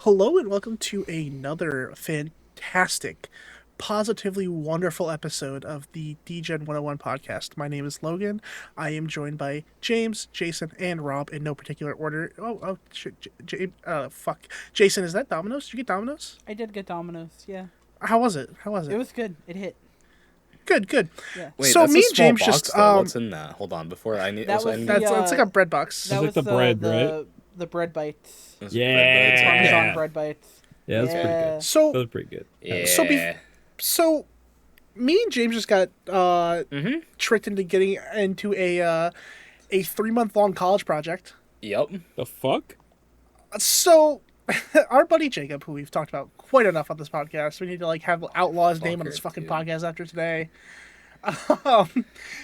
Hello and welcome to another fantastic, positively wonderful episode of the Degen 101 podcast. My name is Logan. I am joined by James, Jason, and Rob in no particular order. Fuck. Jason, is that Domino's? Did you get Domino's? I did get Domino's, yeah. How was it? It was good. It hit. Good, good. Yeah. Wait, So that's me a and small James box, just though. What's in that? Hold on, before I need. That also, I was need the, that's like a bread box. That like was the bread, right? The bread bites. those Yeah. bread bites. Parmesan Yeah. bread bites. Yeah, that's pretty good. So That was pretty good. Yeah. so me and James just got tricked into getting into a 3-month long college project. Yep. The fuck? So, our buddy Jacob, who we've talked about quite enough on this podcast, we need to have outlaw his name on this Fucker, fucking dude. podcast after today.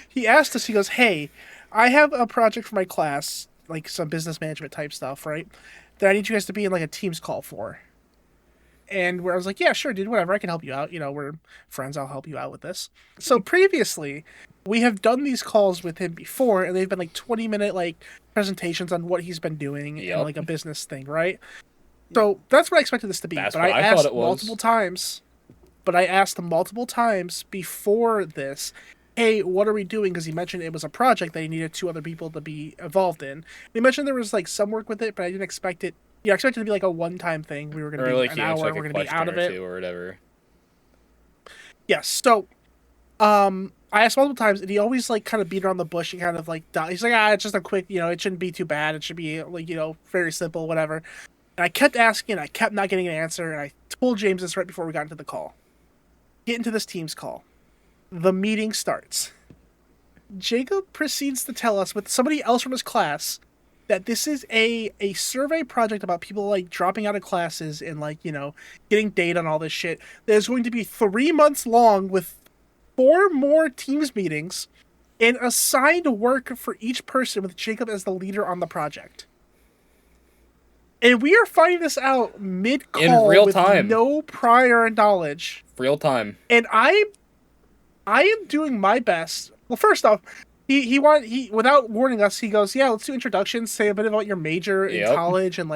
He asked us. He goes, "Hey, I have a project for my class, like some business management type stuff, right? That I need you guys to be in like a Teams call for." And where I was like, "Yeah, sure, dude, whatever. I can help you out. You know, we're friends. I'll help you out with this." So previously, we have done these calls with him before, and they've been like 20-minute presentations on what he's been doing Yep. and like a business thing, right? So that's what I expected this to be. That's But what I I thought asked it was. multiple times. But I asked him multiple times before this, "Hey, what are we doing?" Because he mentioned it was a project that he needed 2 other people to be involved in. He mentioned there was some work with it, but I didn't expect it. Yeah, I expected it to be like a one-time thing. We were going to Or be like an you hour. answer like We're a going to be question out of or it. two or whatever. Yes. So, I asked multiple times, and he always kind of beat around the bush and kind of he's like, it's just a quick, it shouldn't be too bad. It should be very simple, whatever. And I kept asking, I kept not getting an answer, and I told James this right before we got into the call. Get into this Teams call. The meeting starts. Jacob proceeds to tell us with somebody else from his class that this is a survey project about people dropping out of classes and getting data and all this shit. That is going to be 3 months long with 4 more Teams meetings and assigned work for each person with Jacob as the leader on the project. And we are finding this out mid-call In real with time. no prior knowledge. Real time. And I am doing my best. Well, first off, he without warning us, he goes, "Yeah, let's do introductions, say a bit about your major in Yep. college and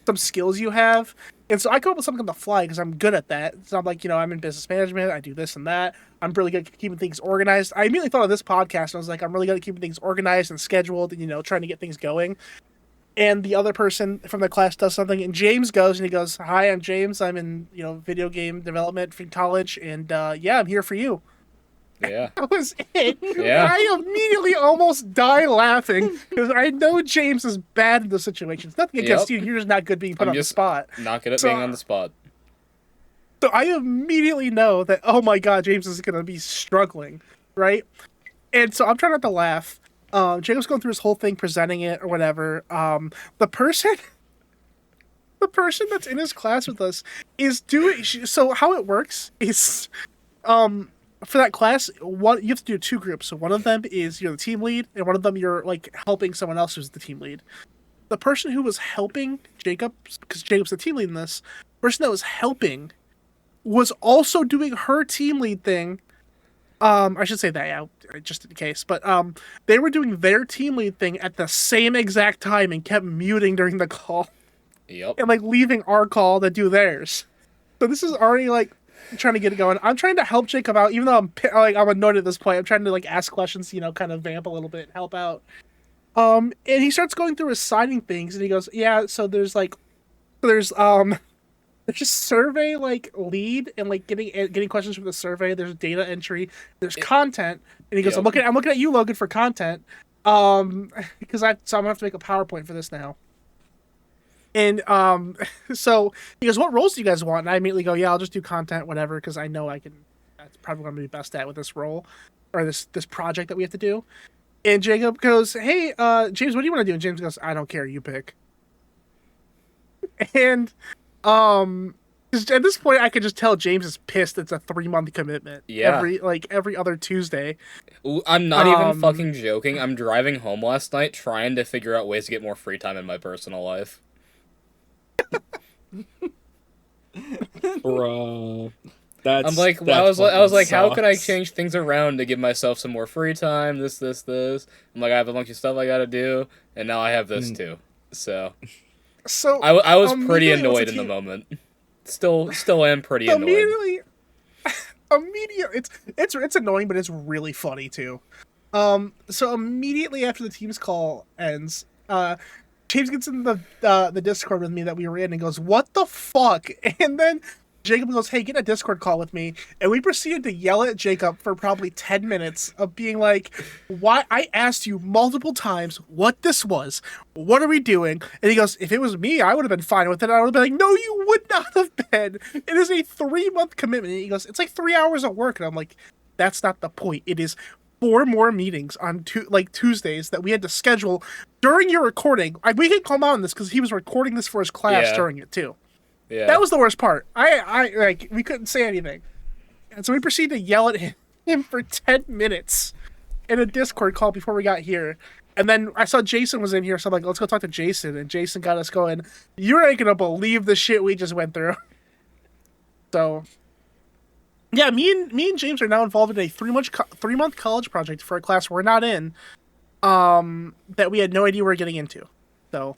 some skills you have." And so I come up with something on the fly because I'm good at that. So I'm like, I'm in business management, I do this and that. I'm really good at keeping things organized. I immediately thought of this podcast and I was like, I'm really good at keeping things organized and scheduled and trying to get things going. And the other person from the class does something, and James goes and he goes, "Hi, I'm James. I'm in video game development from college, and yeah, I'm here for you." Yeah. That was it. Yeah. I immediately almost die laughing because I know James is bad in those situations. Nothing against Yep. you. You're just not good being put I'm on the just- spot. Not good at So- being on the spot. So I immediately know that, oh my god, James is going to be struggling, right? And so I'm trying not to laugh. Jacob's going through his whole thing, presenting it or whatever. The person that's in his class with us is doing. So how it works is, for that class, you have to do 2 groups. So one of them is you're the team lead, and one of them you're helping someone else who's the team lead. The person who was helping Jacob, because Jacob's the team lead in this, person that was helping was also doing her team lead thing. I should say that, yeah, just in case. But they were doing their team lead thing at the same exact time and kept muting during the call Yep. and leaving our call to do theirs. So this is already trying to get it going. I'm trying to help Jacob out, even though I'm annoyed at this point. I'm trying to ask questions, kind of vamp a little bit and help out. And he starts going through assigning things, and he goes, "Yeah, so there's just survey lead and getting questions from the survey. There's data entry. There's content." And he goes, Yep. I'm looking at you, Logan, for content. Because I'm gonna have to make a PowerPoint for this now. And so he goes, "What roles do you guys want?" And I immediately go, "Yeah, I'll just do content, whatever, because I know I can. That's probably what I'm gonna be best at with this role, or this project that we have to do." And Jacob goes, "Hey, James, what do you want to do?" And James goes, "I don't care. You pick." And 'cause at this point, I could just tell James is pissed. It's a 3-month commitment. Yeah. Every other Tuesday. Ooh, I'm not even fucking joking. I'm driving home last night trying to figure out ways to get more free time in my personal life. Bruh. That's, I'm like, that I was like, fucking how can I sucks. change things around to give myself some more free time? This. I'm like, I have a bunch of stuff I gotta do, and now I have this too. So, So I was pretty immediately once annoyed the in the team- moment. Still am pretty So annoyed. immediately, it's annoying, but it's really funny too. So immediately after the team's call ends, James gets in the Discord with me that we were in and goes, "What the fuck?" And then Jacob goes, "Hey, get a Discord call with me." And we proceeded to yell at Jacob for probably 10 minutes of being like, "Why? I asked you multiple times what this was. What are we doing?" And he goes, "If it was me, I would have been fine with it." I would have been like, "No, you would not have been. It is a 3-month commitment." And he goes, "It's like 3 hours of work." And I'm like, "That's not the point. It is 4 more meetings on Tuesdays that we had to schedule during your recording." We can come on this because he was recording this for his class Yeah. during it too. Yeah. That was the worst part. I like we couldn't say anything, and so we proceeded to yell at him for 10 minutes in a Discord call before we got here. And then I saw Jason was in here, so I'm like, "Let's go talk to Jason." And Jason got us going. You ain't gonna believe the shit we just went through. So, yeah, me and James are now involved in a 3-month college project for a class we're not in, that we had no idea we were getting into. So.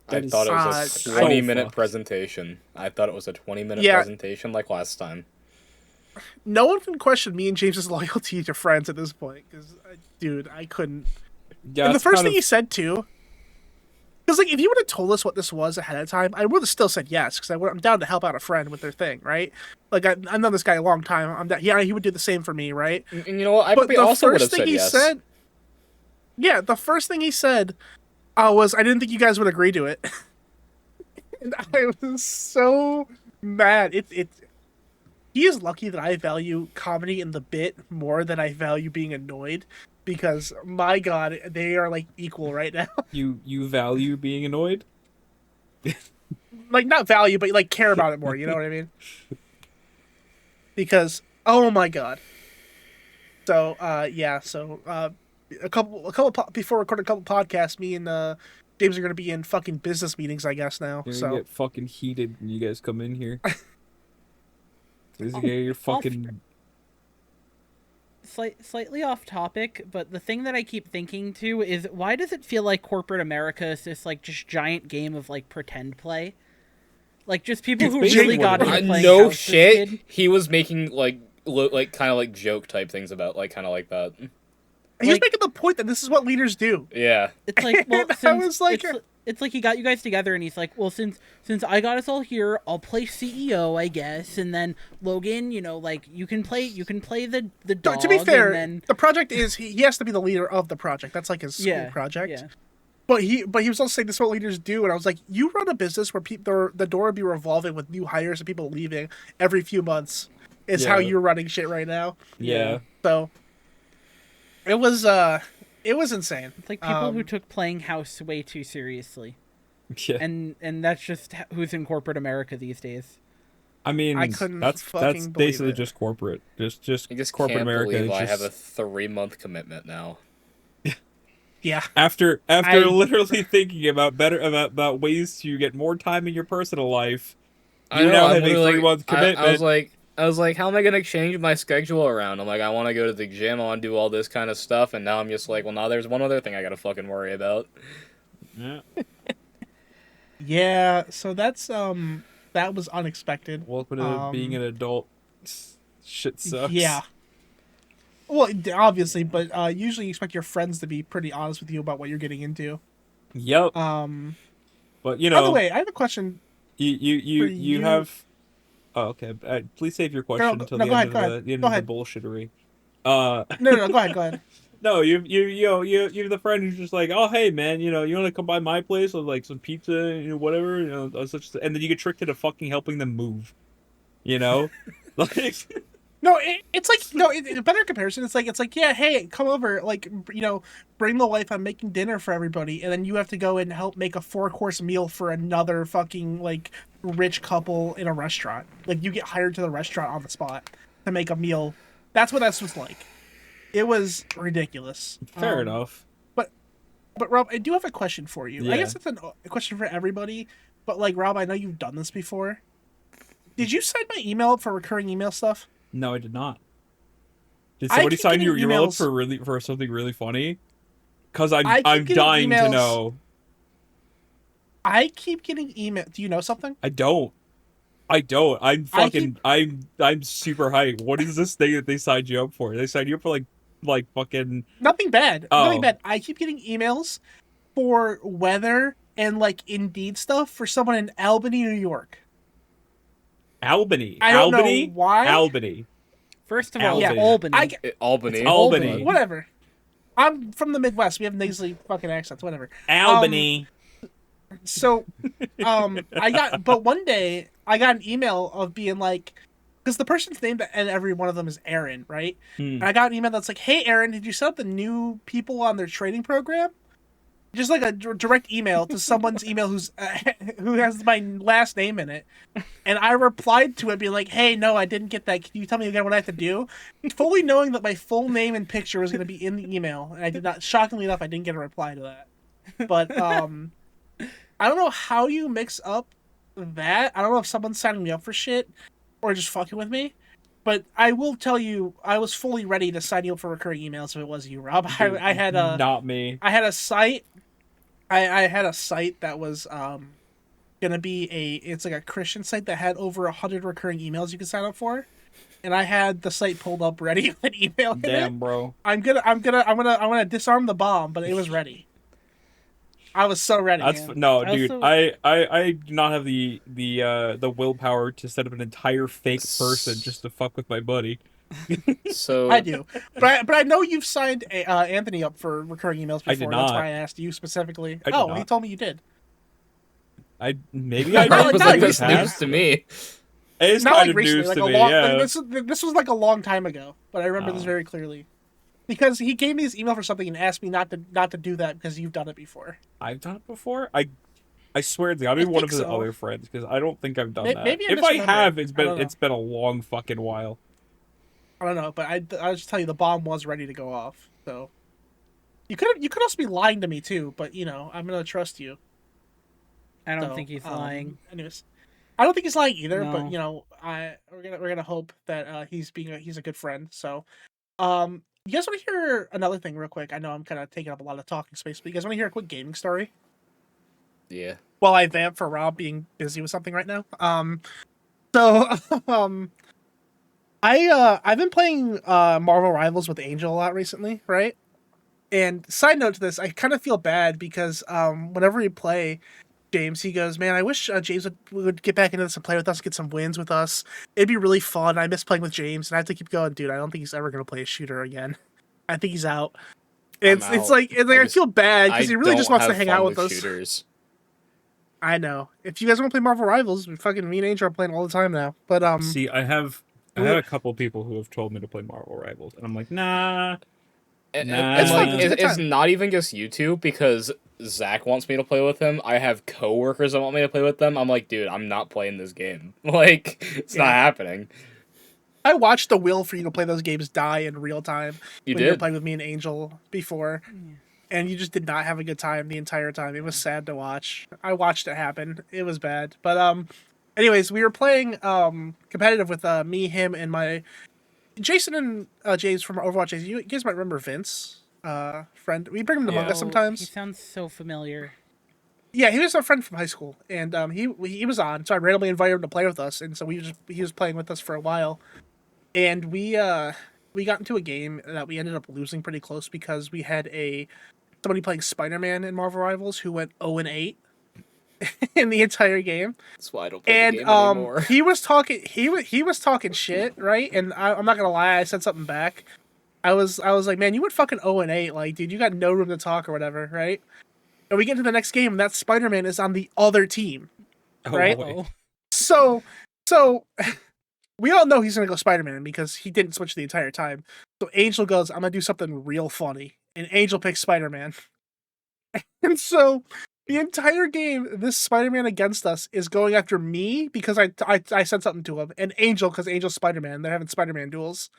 I thought it was a so 20-minute fucked. presentation. I thought it was a 20-minute Yeah. presentation like last time. No one can question me and James's loyalty to friends at this point, because, dude, I couldn't. Yeah, And the it's first kind thing of- he said too, because like if you would have told us what this was ahead of time, I would have still said yes, because I'm down to help out a friend with their thing, right? Like I've known this guy a long time. I'm down, yeah, he would do the same for me, right? And you know what? I But probably the also would first have thing said he yes. said, yeah, the first thing he said, was, "I didn't think you guys would agree to it." And I was so mad. He is lucky that I value comedy in the bit more than I value being annoyed, because my god, they are like equal right now. you value being annoyed. Like not value, but like care about it more. You know what I mean? Because oh my god. So yeah. So before recording a couple podcasts, me and James are gonna be in fucking business meetings, I guess now. You're So gonna get fucking heated when you guys come in here. You're fucking. Slightly off topic, but the thing that I keep thinking too is, why does it feel like corporate America is this like just giant game of like pretend play? Like just people who basically really what got it into is. playing No house as a shit. kid. He was making like kind of like joke type things about like kind of like that. he's like- making the point that this is what leaders do. Yeah. It's like, well, And I since was like- it's like he got you guys together, and he's like, well, since I got us all here, I'll play CEO, I guess, and then Logan, you know, like you can play the dog. To be fair, and then the project is he has to be the leader of the project. That's like his school project. Yeah. But he was also saying this is what leaders do, and I was like, you run a business where the door would be revolving with new hires and people leaving every few months. Is how Yeah. you're running shit right now. Yeah. So it was insane. It's like people who took playing house way too seriously, Yeah. and that's just who's in corporate America these days. I mean, I couldn't that's fucking believe basically it. just corporate. Just I just corporate can't America. believe is I just, have a 3-month commitment now. Yeah. after I- literally thinking about ways to get more time in your personal life. I You know, now I'm have a literally- 3-month commitment. I was like, how am I gonna change my schedule around? I'm like, I want to go to the gym, I want to do all this kind of stuff, and now I'm just like, well, now there's one other thing I gotta fucking worry about. Yeah. Yeah. So that's that was unexpected. Welcome to being an adult. Shit sucks. Yeah. Well, obviously, but usually you expect your friends to be pretty honest with you about what you're getting into. Yep. But you know, By the way, I have a question. you for you- have. Oh, okay. Please save your question No, until no, the go end ahead, of go the end Go of ahead. the bullshittery. No, go ahead, go ahead. No, you're the friend who's just like, oh hey man, you want to come by my place with like some pizza, whatever, such, and then you get tricked into fucking helping them move, like. No, it's like no. A better comparison. It's like yeah, hey, come over. Like bring the wife. I'm making dinner for everybody, and then you have to go and help make a 4-course meal for another fucking like rich couple in a restaurant. Like you get hired to the restaurant on the spot to make a meal. That's what that was like. It was ridiculous. Fair enough. But Rob, I do have a question for you. I Yeah. guess it's a question for everybody. But like Rob, I know you've done this before. Did you sign my email up for recurring email stuff? No, I did not. Did I somebody keep sign getting your email up emails- for something really funny? Because I keep I'm getting dying to emails- know. I keep getting email. Do you know something? I don't. I'm fucking. I'm super hyped. What is this thing that they signed you up for? They signed you up for like fucking. Nothing bad. Nothing Oh. bad. I keep getting emails for weather and like Indeed stuff for someone in Albany, New York. Albany. I don't Albany. know why. Albany. First of all, Albany. Albany. Albany. Albany. Whatever. I'm from the Midwest. We have nasally fucking accents. Whatever. Albany. So, but one day I got an email of being like, because the person's name and every one of them is Aaron, right? And I got an email that's like, "Hey, Aaron, did you set up the new people on their training program?" Just like a direct email to someone's email who has my last name in it, and I replied to it being like, "Hey, no, I didn't get that. Can you tell me again what I have to do?" Fully knowing that my full name and picture was going to be in the email, and I did not. Shockingly enough, I didn't get a reply to that. But I don't know how you mix up that. I don't know if someone's signing me up for shit or just fucking with me. But I will tell you, I was fully ready to sign you up for recurring emails if it was you, Rob. Dude, I had a not me. I had a site. I had a site that was gonna be it's like a Christian site that had over 100 recurring emails you could sign up for, and I had the site pulled up ready with an email in Damn, it. bro. I'm gonna disarm the bomb, but it was ready. I was so ready. That's Man. no, I dude. also- I do not have the willpower to set up an entire fake person just to fuck with my buddy. So I do, but I know you've signed Anthony up for recurring emails before. I did That's not. why I asked you specifically. I did He not. told me you did. Maybe I Not that did. was like like that this recently. news to me. It's Not kind like of recently, news like to a me. long. Yeah. This was like a long time ago, but I remember this Oh. very clearly because he gave me his email for something and asked me not to do that because you've done it before. I've done it before. I swear to God, I'll be I one think of his so. other friends because I don't think I've done that. Maybe I'm If I misremembering. have, I don't know. it's been a long fucking while. I don't know, but I'll just tell you the bomb was ready to go off. So you could also be lying to me too, but I'm gonna trust you. I don't So, think he's lying. Anyways, I don't think he's lying either. No. But we're gonna hope that he's a good friend. So, you guys want to hear another thing real quick? I know I'm kind of taking up a lot of talking space, but you guys want to hear a quick gaming story? Yeah. While I vamp for Rob being busy with something right now. So I've been playing Marvel Rivals with Angel a lot recently, right? And side note to this, I kind of feel bad because whenever we play James, he goes, "Man, I wish James would get back into this and play with us, get some wins with us. It'd be really fun. I miss playing with James." And I have to keep going, dude. I don't think he's ever gonna play a shooter again. I think he's out. It's out. like I just- feel bad because I he really just don't wants to have hang fun out with us. shooters. I know. If you guys want to play Marvel Rivals, fucking me and Angel are playing all the time now. But See, I have a couple people who have told me to play Marvel Rivals, and I'm like, nah. And, Nah. and It's fun, like, it's a good it's time. not even just you two because Zach wants me to play with him. I have coworkers that want me to play with them. I'm like, dude, I'm not playing this game. Like, it's not happening. I watched the will for you to play those games die in real time. You when you were did. playing with me and Angel before, and you just did not have a good time the entire time. It was sad to watch. I watched it happen. It was bad. But anyways, we were playing competitive with me, him, and my Jason and James from Overwatch. You guys might remember Vince, friend. We bring him to Yeah. Among Us He sometimes. sounds so familiar. Yeah, he was a friend from high school, and he was on. So I randomly invited him to play with us, and so he was playing with us for a while, and we got into a game that we ended up losing pretty close because we had somebody playing Spider-Man in Marvel Rivals who went 0-8 in the entire game. That's why I don't play And the game anymore. he was talking shit, right? And I'm not gonna lie, I said something back. I was like, "Man, you went fucking 0-8, like, dude, you got no room to talk or whatever, right?" And we get to the next game, and that Spider-Man is on the other team. Oh, Right? boy. So we all know he's gonna go Spider-Man because he didn't switch the entire time. So Angel goes, "I'm gonna do something real funny," and Angel picks Spider-Man. And so the entire game, this Spider-Man against us is going after me because I said something to him, and Angel because Angel's Spider-Man. They're having Spider-Man duels.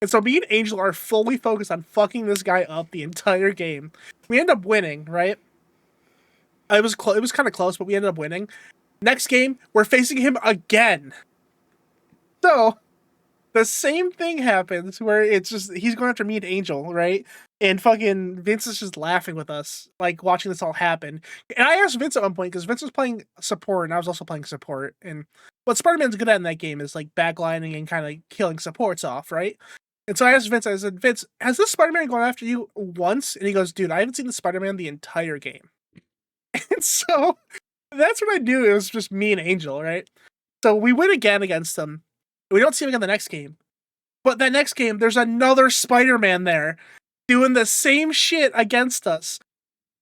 And so me and Angel are fully focused on fucking this guy up the entire game. We end up winning, right? It was kind of close, but we ended up winning. Next game, we're facing him again. So the same thing happens where it's just he's going after me and Angel, right? And fucking Vince is just laughing with us, like watching this all happen. And I asked Vince at one point because Vince was playing support and I was also playing support. And what Spider-Man's good at in that game is like backlining and kind of killing supports off, right? And so I asked Vince, I said, Vince, has this Spider-Man gone after you once? And he goes, dude, I haven't seen the Spider-Man the entire game. And so that's what I knew. It was just me and Angel, right? So we win again against them. We don't see him again the next game. But that next game, there's another Spider-Man there doing the same shit against us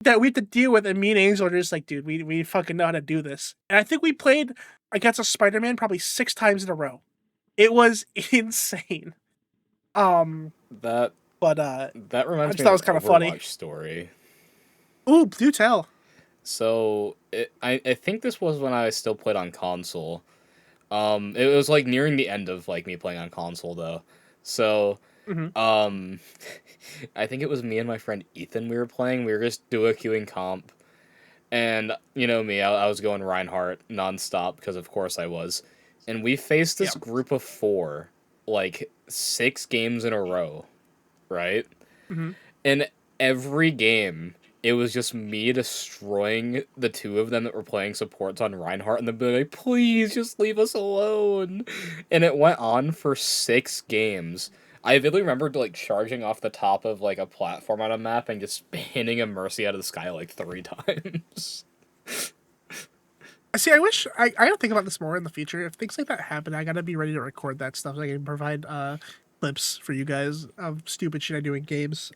that we have to deal with. And me and Angel are just like, dude, we fucking know how to do this. And I think we played against a Spider-Man probably 6 times in a row. It was insane. That reminds me that of was an kind of funny. Overwatch story. Ooh, do tell. So I think this was when I still played on console. It was like nearing the end of like me playing on console though. So I think it was me and my friend Ethan we were playing. We were just duo queuing comp. And you know me, I was going Reinhardt nonstop because of course I was. And we faced this group of 4 like 6 games in a row, right? And every game it was just me destroying the 2 of them that were playing supports on Reinhardt, and they'd be like, please, just leave us alone. And it went on for 6 games. I vividly remember, like, charging off the top of, like, a platform on a map and just hitting a Mercy out of the sky, like, 3 times. See, I wish... I gotta think about this more in the future. If things like that happen, I gotta be ready to record that stuff so I can provide clips for you guys of stupid shit I do in games.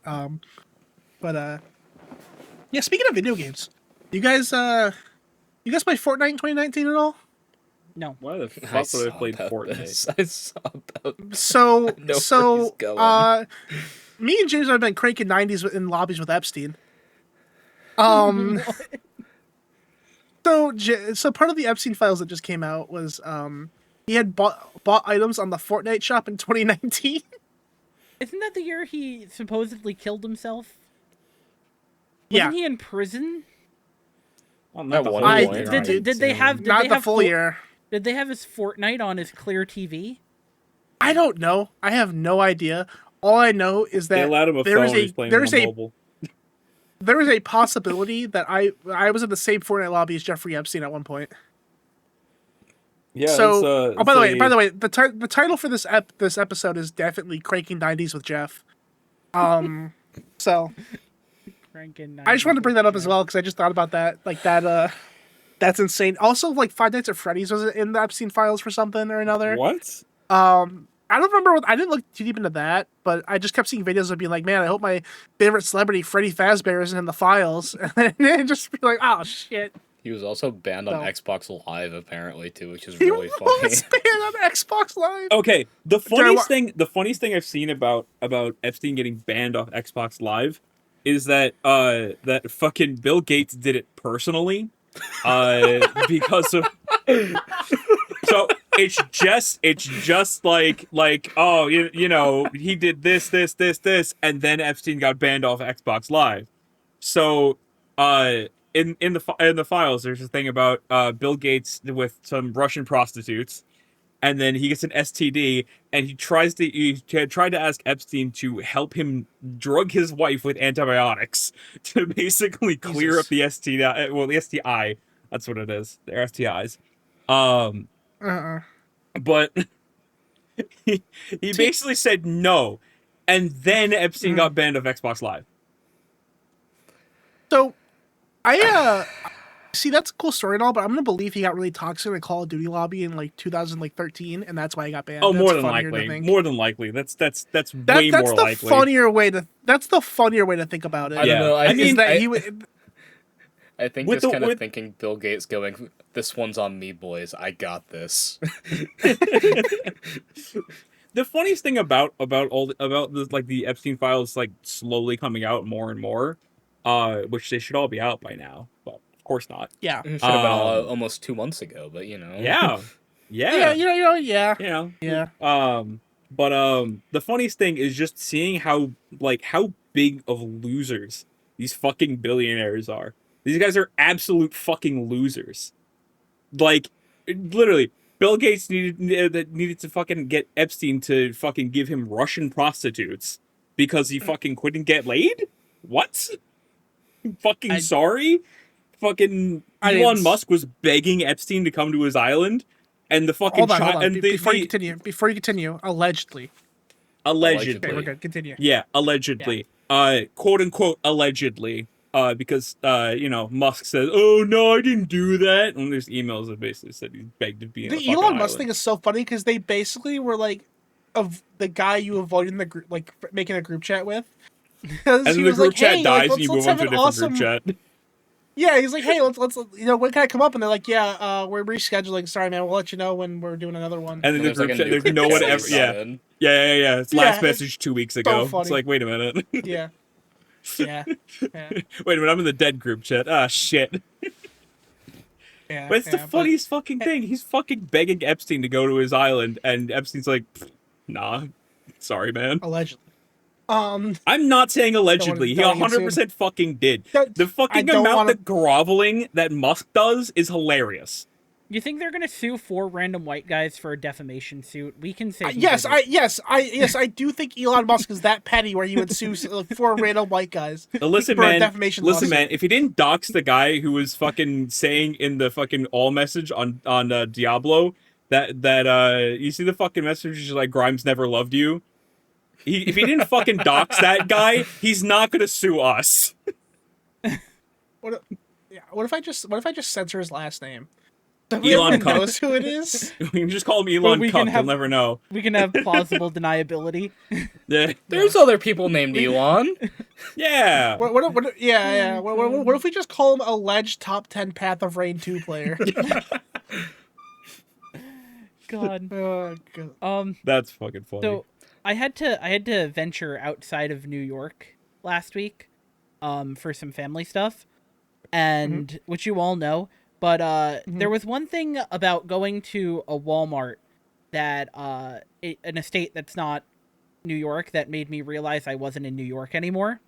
Yeah, speaking of video games, you guys play Fortnite in 2019 at all? No. Why the fuck would I played Fortnite? This. I saw about this. So, I know where he's going. Me and James have been cranking 90s in lobbies with Epstein. So part of the Epstein files that just came out was he had bought items on the Fortnite shop in 2019. Isn't that the year he supposedly killed himself? Yeah. Wasn't he in prison? Well, not the At one whole point, thing. Did they have Not the full year. Did they have his Fortnite on his clear TV? I don't know. I have no idea. All I know is They that allowed him a phone and he's playing on mobile. there is a possibility that I was in the same Fortnite lobby as Jeffrey Epstein at one point. Yeah. So, by the way, the title for this episode is definitely Cranking 90s with Jeff. So I just wanted to bring that up as well because I just thought about that. Like that, that's insane. Also, like Five Nights at Freddy's was in the Epstein files for something or another. What? I don't remember. I didn't look too deep into that, but I just kept seeing videos of being like, "Man, I hope my favorite celebrity, Freddy Fazbear, isn't in the files," and then just be like, "Oh shit." He was also banned on Xbox Live apparently too, which is He really funny. was banned on Xbox Live. Okay, the funniest thing I've seen about Epstein getting banned off Xbox Live is that that fucking Bill Gates did it personally, because of. So it's just like oh you know he did this, and then Epstein got banned off Xbox Live. So in the files there's a thing about Bill Gates with some Russian prostitutes, and then he gets an STD and he tried to ask Epstein to help him drug his wife with antibiotics to basically clear up the STI. Well, the STI, that's what it is. They're STIs. But he basically said no, and then Epstein got banned of Xbox Live. So, I see that's a cool story and all, but I'm gonna believe he got really toxic in a Call of Duty lobby in like 2013, and that's why he got banned. Oh, that's more than likely. More than likely. That's way that's more the likely. That's the funnier way to think about it. I don't know. I mean, that he would. I think just kind of thinking Bill Gates going, this one's on me, boys. I got this. The funniest thing about the Epstein files like slowly coming out more and more, which they should all be out by now, but of course not. Yeah, Should have been almost 2 months ago, but you know. Yeah. But the funniest thing is just seeing how big of losers these fucking billionaires are. These guys are absolute fucking losers. Like, literally, Bill Gates needed to fucking get Epstein to fucking give him Russian prostitutes because he fucking couldn't get laid? What? Fucking sorry? Fucking Elon Musk was begging Epstein to come to his island, and the fucking hold on. and Before you continue, allegedly. Allegedly. Okay, we're good. Continue. Yeah, allegedly. Quote unquote allegedly. Because Musk says, "Oh no, I didn't do that," and there's emails that basically said he begged to be in The Elon Musk thing is so funny because they basically were like, of the guy you avoided in the group, like making a group chat with. And then the group chat dies, and you move on to a different group chat. Yeah, he's like, "Hey, let's when can I come up?" And they're like, "Yeah, we're rescheduling. Sorry, man. We'll let you know when we're doing another one." And then the group chat, there's no one ever. Yeah. It's last message 2 weeks ago. So it's like, wait a minute. Yeah. Yeah. Wait a minute, I'm in the dead group chat. Ah, shit. Yeah. But it's the funniest fucking thing. He's fucking begging Epstein to go to his island, and Epstein's like, nah, sorry, man. Allegedly. I'm not saying allegedly. He 100% fucking did. The fucking amount of groveling that Musk does is hilarious. You think they're gonna sue 4 random white guys for a defamation suit? We can say I do think Elon Musk is that petty where he would sue 4 random white guys. Listen, man. If he didn't dox the guy who was fucking saying in the fucking all message on Diablo that you see the fucking message is like Grimes never loved you. If he didn't fucking dox that guy, he's not gonna sue us. What if I just censor his last name? Elon Cuck knows who it is. We can just call him Elon Cuck. You'll never know. We can have plausible deniability. Yeah, there's other people named Elon. Yeah. What if we just call him alleged top 10 Path of Rain 2 player? God. Oh, God. That's fucking funny. So I had to venture outside of New York last week, for some family stuff, and which you all know. But there was one thing about going to a Walmart that an estate that's not New York that made me realize I wasn't in New York anymore.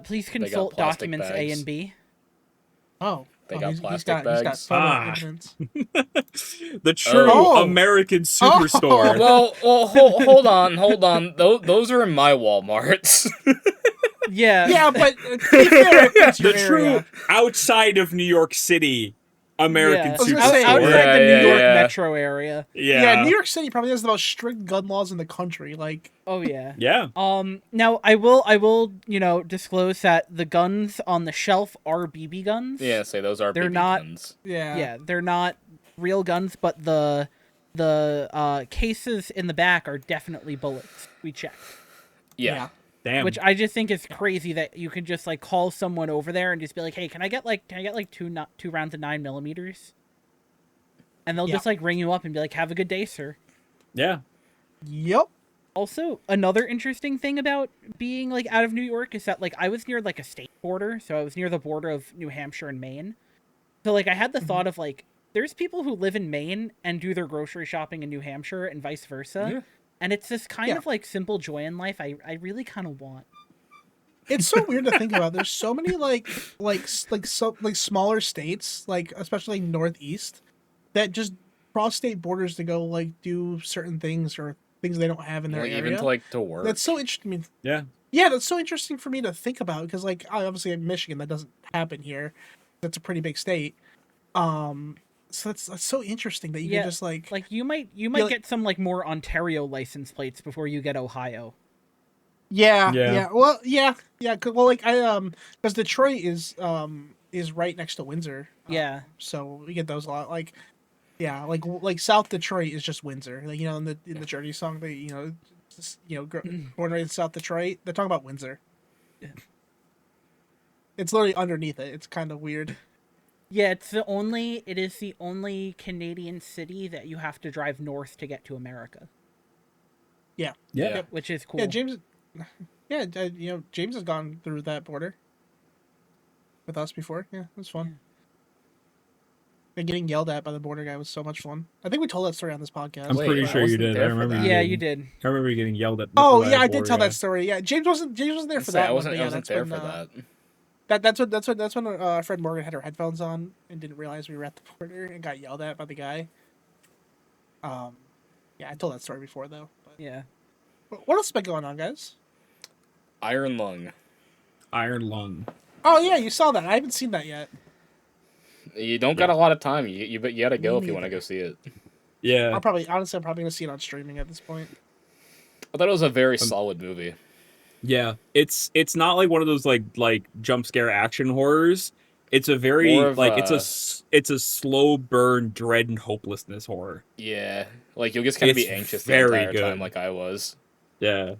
Please consult documents A and B. Oh, they got plastic bags. The true American superstore. Well, hold on. Those are in my Walmarts. Yeah, but the true outside of New York City American superstore. Outside the New York metro area. Yeah, New York City probably has the most strict gun laws in the country. Like, oh yeah, yeah. Now I will disclose that the guns on the shelf are BB guns. Yeah, say those are. They're BB not. Guns. Yeah, they're not real guns, but the cases in the back are definitely bullets. We checked. Yeah. Damn. Which I just think is crazy that you can just like call someone over there and just be like, "Hey, can I get two rounds of 9mm?" And they'll just like ring you up and be like, "Have a good day, sir." Yeah. Yep. Also, another interesting thing about being like out of New York is that like I was near like a state border, so I was near the border of New Hampshire and Maine. So like I had the thought of like there's people who live in Maine and do their grocery shopping in New Hampshire and vice versa. Yeah. And it's this kind of like simple joy in life I really kind of want. It's so weird to think about. There's so many like smaller states, like especially like Northeast, that just cross state borders to go like do certain things or things they don't have in their area. Even to work. That's so interesting. I mean, yeah, that's so interesting for me to think about because like obviously in Michigan that doesn't happen here. That's a pretty big state. So that's so interesting that you can just like you might get some like more Ontario license plates before you get Ohio. Yeah. Well, yeah. Well, like because Detroit is right next to Windsor. So we get those a lot. Like, yeah, like South Detroit is just Windsor. Like in the Journey song, they born right in South Detroit. They're talking about Windsor. Yeah. It's literally underneath it. It's kind of weird. Yeah, it is the only Canadian city that you have to drive north to get to America. Yeah. Which is cool. Yeah, James has gone through that border with us before. Yeah, it was fun. And getting yelled at by the border guy was so much fun. I think we told that story on this podcast. I'm pretty sure you did. I remember. You did. I remember you getting yelled at. Oh yeah, I did tell that story. Yeah, James wasn't there for that. I wasn't there for that. That's when Fred Morgan had her headphones on and didn't realize we were at the border and got yelled at by the guy. Yeah, I told that story before though. But Yeah. what else has been going on, guys? Iron Lung. Iron Lung. Oh yeah, you saw that. I haven't seen that yet. You don't got a lot of time. You gotta go if you want to neither. go see it. Yeah. I'm probably gonna see it on streaming at this point. I thought it was a very solid movie. Yeah. It's not like one of those like jump scare action horrors. It's a More very of like it's a slow burn dread and hopelessness horror. yeah, like you'll just kind of be It's anxious the very entire time, good. like I was. Yeah.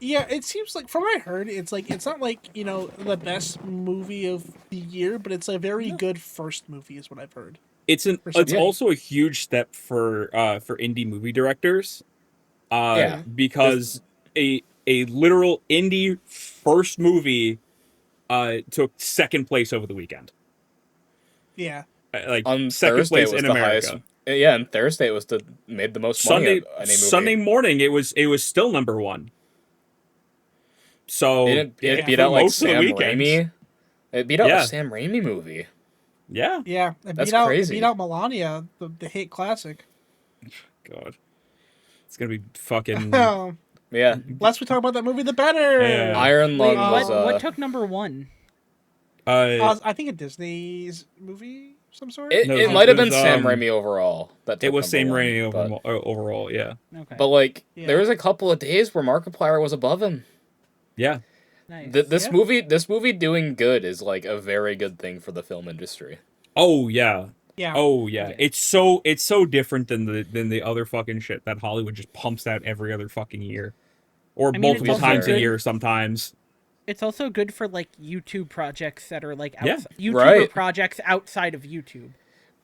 Yeah, it seems like from what I heard, it's like it's not like the best movie of the year, but it's a very good first movie, is what I've heard. It's something. also a huge step for indie movie directors. Yeah. Because a literal indie first movie took second place over the weekend. Yeah. Like On second Thursday place was in the America. highest. Yeah, and Thursday it was made the most money of any movie. Sunday morning it was still number one. So It beat for out like most of the Sam weekends. Raimi. It beat out Yeah. the Sam Raimi movie. Yeah. Yeah. That's It crazy. beat out Melania, the hit classic. God. It's gonna be fucking Yeah. Less we talk about that movie, the better. Yeah. Iron Wait, Lung was what took number one? I think a Disney's movie of some sort. it, No, it it might have been was, Sam Raimi overall. That it took was Sam number one, Raimi but- overall, yeah. Okay. But like, Yeah. there was a couple of days where Markiplier was above him. Yeah. Nice. This movie doing good is like a very good thing for the film industry. Oh yeah. Yeah. Oh yeah. Yeah. It's so different than the other fucking shit that Hollywood just pumps out every other fucking year. Or I mean, it's multiple also times a good- year sometimes. It's also good for like YouTube projects that are like Yeah. YouTuber Right. projects outside of YouTube.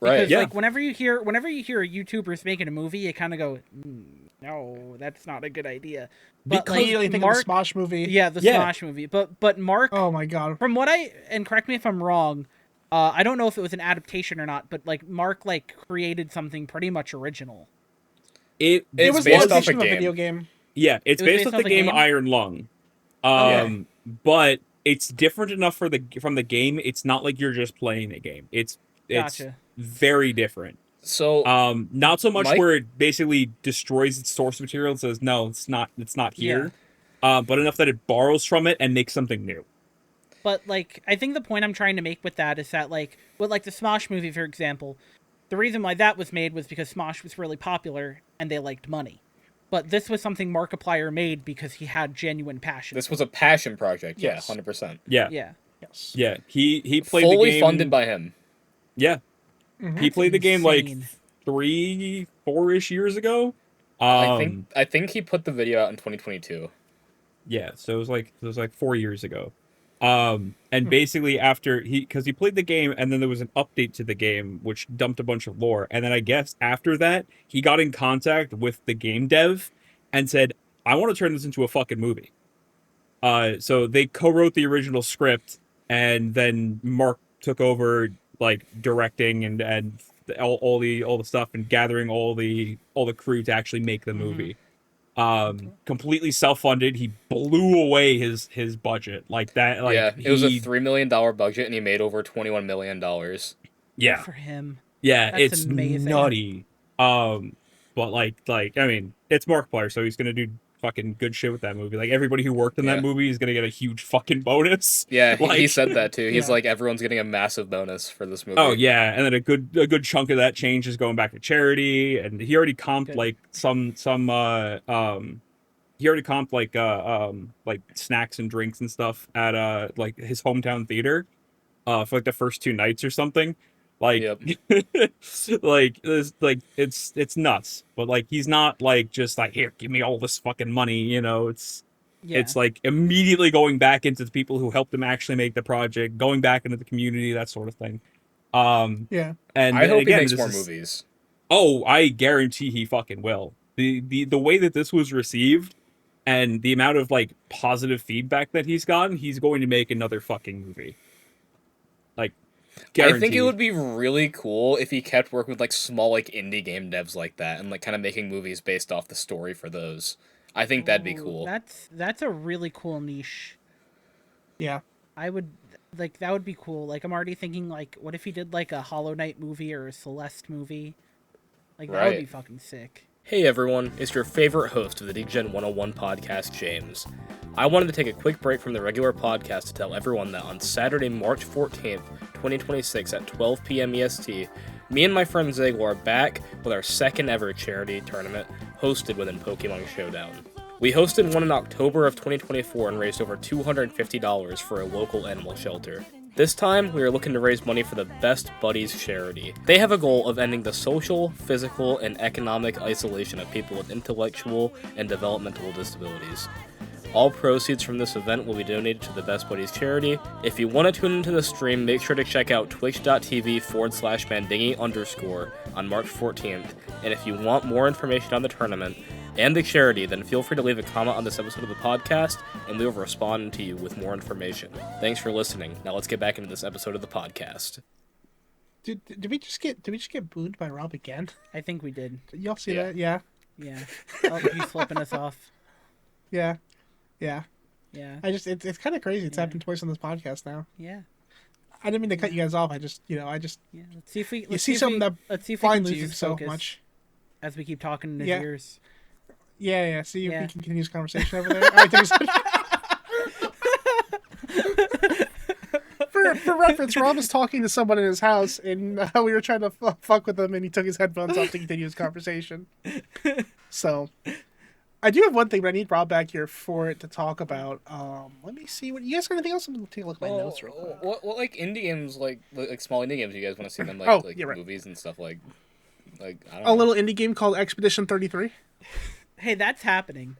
Right. Because Yeah. like whenever you hear a YouTuber's making a movie, you kind of go, no, that's not a good idea. But Like, you think Mark, of the Smosh movie. yeah, the Yeah. Smosh movie. But Mark, Oh my god. from what and correct me if I'm wrong, I don't know if it was an adaptation or not, but like Mark like created something pretty much original. It's It was based based off a of a game. video game. Yeah, it's It was based off the game Iron Lung. But it's different enough from the game. It's not like you're just playing a game. It's Gotcha. very different. So Not so much Mike- where it basically destroys its source material and says no, it's not here. But enough that it borrows from it and makes something new. But like, I think the point I'm trying to make with that is that like, with like the Smosh movie, for example, the reason why that was made was because Smosh was really popular and they liked money. But this was something Markiplier made because he had genuine passion. this was a passion project. Yes. Yeah, 100%. Yeah. Yeah. Yes. Yeah. He played Fully the game funded by him. Yeah. He played the game like insane. 3-4-ish years ago. I think he put the video out in 2022. Yeah, so it was like 4 years ago. And basically after because he played the game and then there was an update to the game which dumped a bunch of lore, and then I guess after that he got in contact with the game dev and said, I want to turn this into a fucking movie. So they co-wrote the original script, and then Mark took over like directing and all the stuff and gathering all the crew to actually make the movie. Completely self-funded. He blew away his budget like that. Like yeah, it was a $3 million budget, and he made over $21 million. yeah, For him. yeah, That's it's amazing. nutty. But like I mean, it's Markiplier, so he's gonna do fucking good shit with that movie. Like everybody who worked in Yeah. that movie is gonna get a huge fucking bonus. Yeah, he Like- said that too. He's Yeah. like, everyone's getting a massive bonus for this movie. Oh yeah, and then a good chunk of that change is going back to charity, and he already comped Good. like he already comped like snacks and drinks and stuff at like his hometown theater for like the first 2 nights or something. Like Yep. like it's nuts. But like he's not like just like, here, give me all this fucking money, you know. It's like immediately going back into the people who helped him actually make the project, going back into the community, that sort of thing. Yeah. And I hope again, he makes this more is- movies. Oh, I guarantee he fucking will. The way that this was received and the amount of like positive feedback that he's gotten, he's going to make another fucking movie. Like, guaranteed. I think it would be really cool if he kept working with like small like indie game devs like that and like kind of making movies based off the story for those. I think that'd be Ooh, cool. That's a really cool niche. Yeah. I would like that would be cool. Like I'm already thinking like what if he did like a Hollow Knight movie or a Celeste movie? Like, that would be Right. fucking sick. Hey everyone, it's your favorite host of the Degen 101 podcast, James. I wanted to take a quick break from the regular podcast to tell everyone that on Saturday, March 14th, 2026 at 12 p.m. EST, me and my friend Zagel are back with our second ever charity tournament hosted within Pokemon Showdown. We hosted one in October of 2024 and raised over $250 for a local animal shelter. This time, we are looking to raise money for the Best Buddies charity. They have a goal of ending the social, physical, and economic isolation of people with intellectual and developmental disabilities. All proceeds from this event will be donated to the Best Buddies charity. If you want to tune into the stream, make sure to check out twitch.tv/mandingy_ on March 14th. And if you want more information on the tournament and the charity, then feel free to leave a comment on this episode of the podcast, and we will respond to you with more information. Thanks for listening. Now let's get back into this episode of the podcast. Did we just get booed by Rob again? I think we did. Y'all see Yeah. that? Yeah. Yeah. Oh, he's flipping us off. Yeah. Yeah. Yeah. It's kind of crazy. It's Yeah. happened twice on this podcast now. Yeah. I didn't mean to cut you guys off. I just Yeah. Let's see if we. you Let's see if something we, that let's see if we can blinds lose you his so focus much. as we keep talking in his Yeah. ears. Yeah. See if Yeah. we can continue this conversation over there. All right, for reference, Rob was talking to someone in his house, and we were trying to fuck with him, and he took his headphones off to continue his conversation. So, I do have one thing, but I need Rob back here for it to talk about. Let me see. What you guys got anything else? I'm gonna take a look at my notes real quick. What like indie games, like small indie games, you guys want to see them Oh, yeah, right. movies and stuff like I don't A know. little indie game called Expedition 33. Hey, that's happening.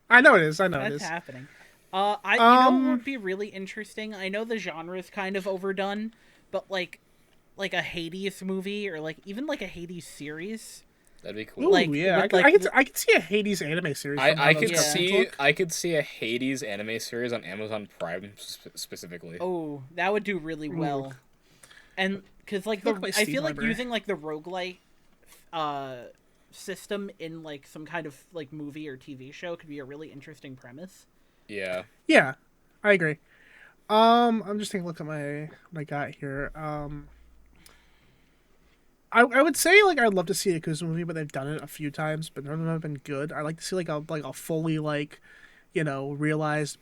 I know it is. I know it That's is. happening. You know what would be really interesting? I know the genre is kind of overdone, but like a Hades movie or like even like a Hades series. That'd be cool. Ooh, Like, yeah, with, I could see a Hades anime series. from how I those could cartoons see look. I could see a Hades anime series on Amazon Prime specifically. Oh, that would do really well. And because like Look at my I Steam feel like library. using like the roguelite system in like some kind of like movie or TV show could be a really interesting premise. Yeah. Yeah, I agree. I'm just taking a look at what I got here. I would say like I'd love to see a Yakuza movie, but they've done it a few times, but none of them have been good. I like to see like a fully realized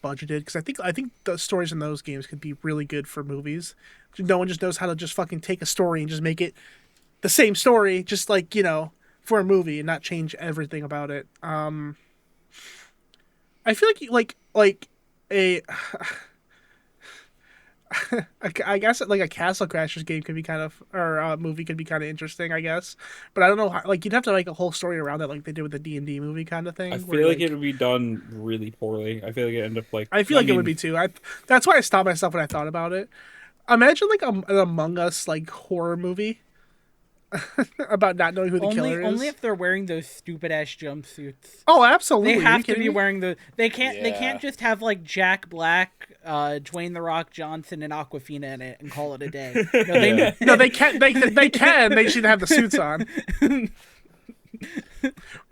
budgeted, because I think the stories in those games could be really good for movies. No one just knows how to just fucking take a story and just make it the same story, just for a movie and not change everything about it. I feel like a I guess like a Castle Crashers game could be kind of, or a movie could be kind of interesting, I guess. But I don't know how, like you'd have to make a whole story around that, like they did with the D&D movie kind of thing. I where, feel like it would be done really poorly. I feel like it end up like. I feel like it would be too. That's why I stopped myself when I thought about it. Imagine like an Among Us like horror movie about not knowing who the killer is. Only if they're wearing those stupid ass jumpsuits. Oh, absolutely. They Are you have to kidding be me? wearing the. They can't Yeah. just have like Jack Black, Dwayne the Rock Johnson, and Aquafina in it and call it a day. No, they Yeah. No, they can't. They can. They should have the suits on.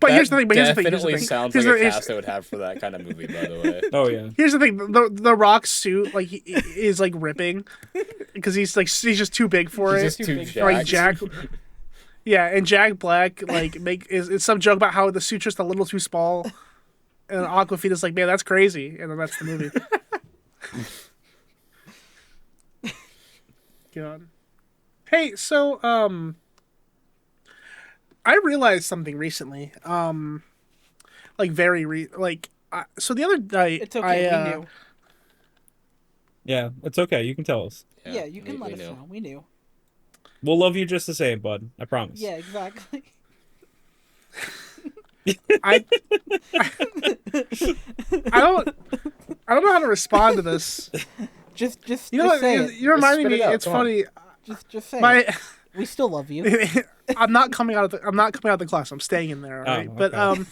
But here's the thing. Definitely sounds Here's like a the- cast I would have for that kind of movie, by the way. Oh yeah. Here's the thing: the Rock's suit he is like ripping because he's just too big for He's it. just too big. Like jacked. Jack, yeah, and Jack Black is some joke about how the suit's just a little too small, and Aquafina's like, man, that's crazy, and then that's the movie. God. Hey, so I realized something recently. So the other night, It's okay. We knew. Yeah, it's okay. You can tell us. Yeah, you can we let us knew. know. We knew. We'll love you just the same, bud. I promise. Yeah, exactly. I don't know how to respond to this. Just You know what? say it. You're reminding spit me. it out, It's come on. funny. Just say it. My We still love you. I'm not coming out of the class. I'm staying in there. All right. Oh, But okay.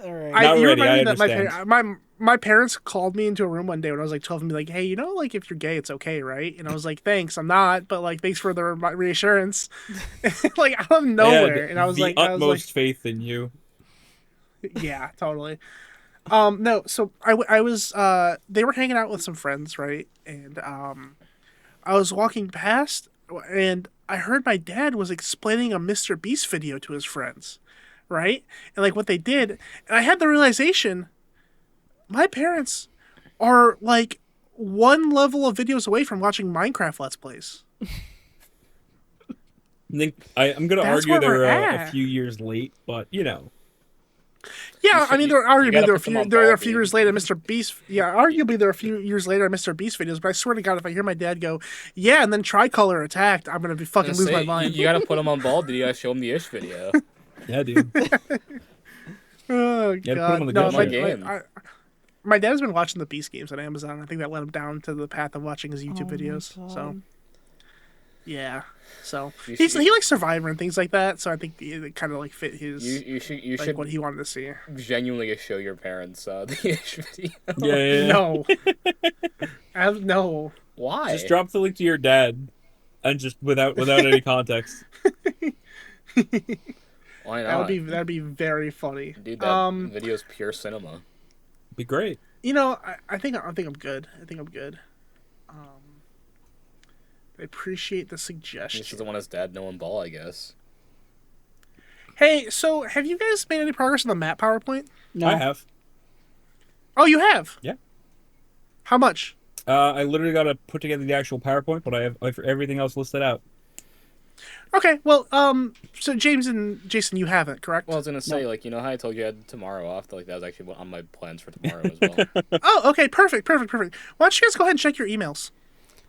All right. Not you ready, I reminded me that understand. my parents called me into a room one day when I was like 12 and be like, hey, like if you're gay, it's okay, right? And I was like, thanks, I'm not, but like thanks for the reassurance. Like out of nowhere, and I was the like, utmost faith in you. yeah, totally. No, so I was they were hanging out with some friends, right? And I was walking past, and I heard my dad was explaining a Mr. Beast video to his friends, right? And like what they did, and I had the realization, my parents are like one level of videos away from watching Minecraft Let's Plays. I'm going to That's argue where we're they're at. a few years late, but you know. Yeah, I mean, they're arguably gotta put them on they're a ball, few dude. years later. Mr. Beast, yeah, arguably they're a few years later. Mr. Beast videos, but I swear to God, if I hear my dad go, "Yeah," and then Tricolor attacked, I'm gonna be fucking lose my mind. You gotta put him on ball. Did you guys show him the Ish video? Yeah, dude. Oh You gotta put God, him on the no, good my, shit. game. my dad's been watching the Beast games on Amazon. I think that led him down to the path of watching his YouTube videos. So, yeah, so You he should- likes Survivor and things like that. So I think it kind of like fit his You like should what he wanted to see. genuinely show your parents the Ish video. Yeah. No, no. Why? Just drop the link to your dad, and just without any context. Why not? That'd be very funny. Dude, that video's pure cinema. Be great. You know, I think I'm good. I think I'm good. I appreciate the He suggestion. just doesn't want his dad knowing ball, I guess. Hey, so have you guys made any progress on the map PowerPoint? No. I have. Oh, you have? Yeah. How much? I literally got to put together the actual PowerPoint, but I have everything else listed out. Okay, well, so James and Jason, you haven't, correct? Well, I was gonna say, like, you know how I told you I had tomorrow off? Like, that was actually on my plans for tomorrow as well. Oh, okay, perfect. Why don't you guys go ahead and check your emails?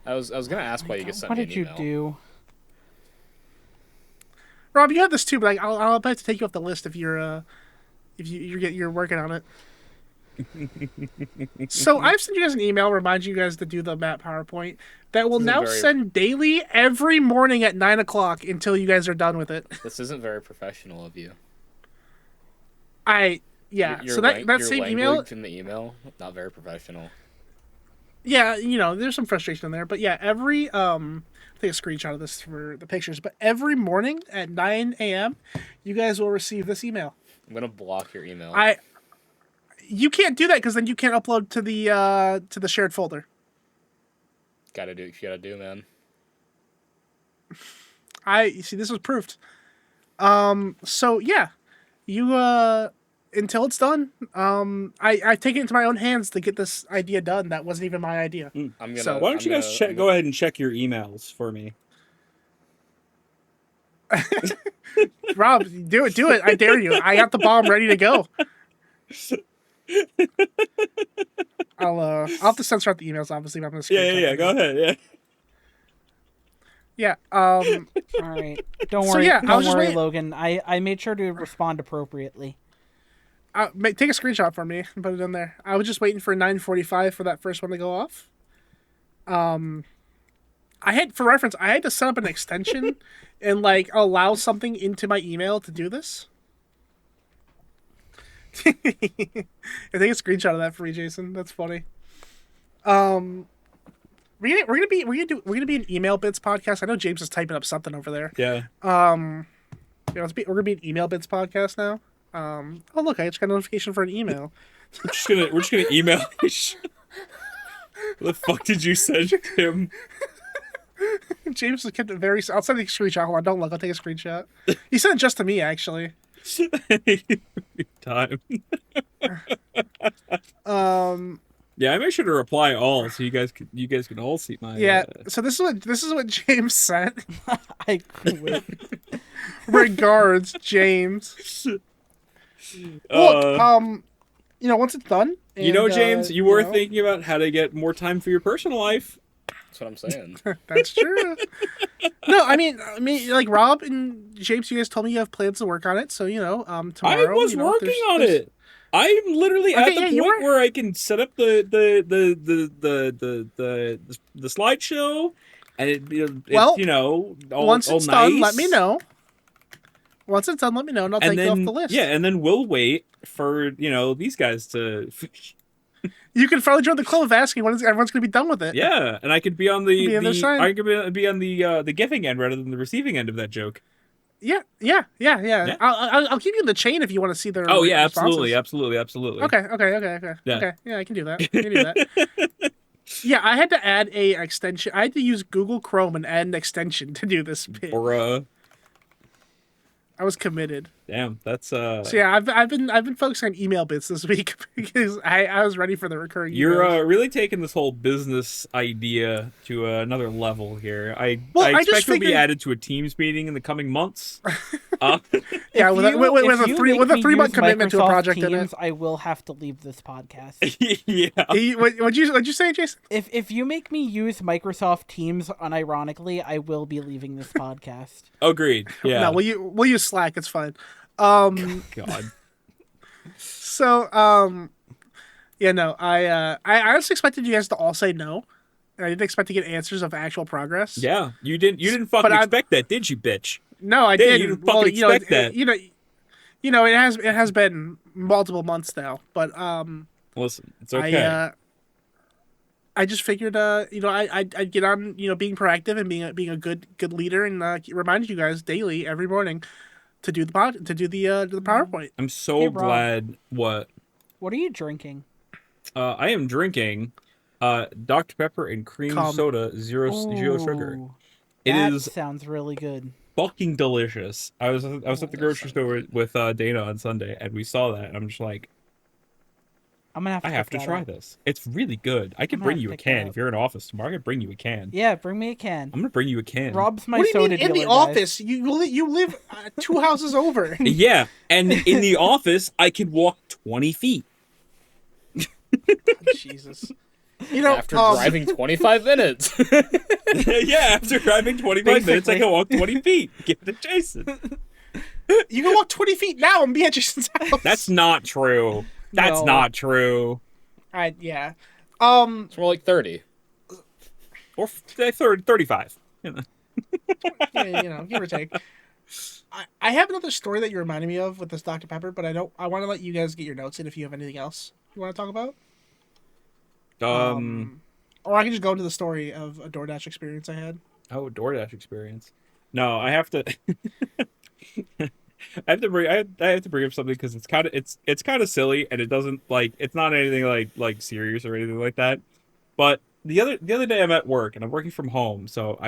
I was gonna ask why you could send What me an did you email. do? Rob, you have this too, but I'll have to take you off the list if you're working on it. So I've sent you guys an email, remind you guys to do the map PowerPoint that will This isn't now very- send daily every morning at 9:00 until you guys are done with it. This isn't very professional of you. Yeah. Your So that your same language email, in the email, not very professional. yeah, you know, there's some frustration in there, but yeah, every I'll take a screenshot of this for the pictures, but every morning at 9 a.m. you guys will receive this email. I'm gonna block your email. You can't do that because then you can't upload to the shared folder. Gotta do what you gotta do, man. You see, this was proofed. So yeah, you until it's done, I take it into my own hands to get this idea done. That wasn't even my idea. I'm gonna. So, Why don't you guys go ahead and check your emails for me? Rob, do it! I dare you! I got the bomb ready to go. I'll have to censor out the emails, obviously. But I'm gonna Yeah. Go ahead. Yeah. Yeah. All right. Don't So, worry. yeah, I Don't was just worry, waiting- Logan. I made sure to respond appropriately. Take a screenshot for me and put it in there. I was just waiting for 9:45 for that first one to go off. For reference, I had to set up an extension and like allow something into my email to do this. I take a screenshot of that for me, Jason. That's funny. We're gonna be an email bits podcast. I know James is typing up something over there. Yeah. We're gonna be an email bits podcast now. Oh look, I just got a notification for an email. We're just gonna email. What the fuck did you send him? James has kept it very. I'll send a screenshot. Hold on, don't look. I'll take a screenshot. He sent it just to me, actually. Time. Um. Yeah, I make sure to reply all so you guys can all see my. Yeah. So this is what James sent. I quit. Regards, James. Look, you know, once it's done. You know, and, James, you were know, thinking about how to get more time for your personal life. That's what I'm saying. That's true. No, I mean, like Rob and James, you guys told me you have plans to work on it. So you know, tomorrow. I was you know, working on there's- it. I'm literally at Okay, the yeah, you point were. where I can set up the slideshow, and Well, all, once all it's nice. done, let me know. Once it's done, let me know, and I'll take you off the list. Yeah, and then we'll wait for these guys to. You can probably join the club of asking when everyone's going to be done with it. Yeah, and I could be on Be on their side. I could be on the giving end rather than the receiving end of that joke. Yeah. I'll keep you in the chain if you want to see their. Oh yeah, responses. absolutely. Okay. Yeah, I can do that. Yeah, I had to add a extension. I had to use Google Chrome and add an extension to do this bit. Bruh. I was committed. Damn, that's So yeah, I've been focusing on email bits this week because I was ready for the recurring You're emails. really taking this whole business idea to another level here. I I expect just it'll be figured- added to a Teams meeting in the coming months. Yeah, with a If you 3-month use commitment to a Microsoft project in Teams, it. I will have to leave this podcast. Yeah. What'd you say, Jason? If you make me use Microsoft Teams unironically, I will be leaving this podcast. Agreed. Yeah. No, we'll use Slack. It's fine. God. So yeah, no, I honestly expected you guys to all say no. And I didn't expect to get answers of actual progress. Yeah. You didn't fucking expect that, did you, bitch? No, I Yeah, didn't. you didn't fucking expect that. It has been multiple months now, but Listen, it's okay. I just figured I'd get on being proactive and being a good leader and remind you guys daily every morning to do the PowerPoint. I'm so Hey, Rob. glad. What? What are you drinking? I am drinking Dr. Pepper and cream soda, zero sugar. Ooh, It that is sounds really good. fucking delicious. I was at the grocery store with Dana on Sunday, and we saw that, and I'm just like, I'm gonna I have to try this. It's really good. I can I'm bring gonna you a pick that can up. if you're in office tomorrow. I can bring you a can. Yeah, bring me a can. I'm gonna bring you a can. Rob's my What do you soda mean in the dealer, guys. office? You live 2 houses over. Yeah, and in the office, I can walk 20 feet. Jesus. After driving 25 minutes. Yeah, after driving 25 minutes, I can walk 20 feet. Give it to Jason. You can walk 20 feet now and be at Jason's house. That's not true. That's No. not true. Yeah. It's more like 30. Or 35. You know. Yeah, give or take. I have another story that you reminded me of with this Dr. Pepper, but I want to let you guys get your notes in if you have anything else you want to talk about. Or I can just go into the story of a DoorDash experience I had. Oh, DoorDash experience. No, I have to. I have to bring up something because it's kind of silly and it doesn't it's not anything like serious or anything like that. But the other day I'm at work and I'm working from home, so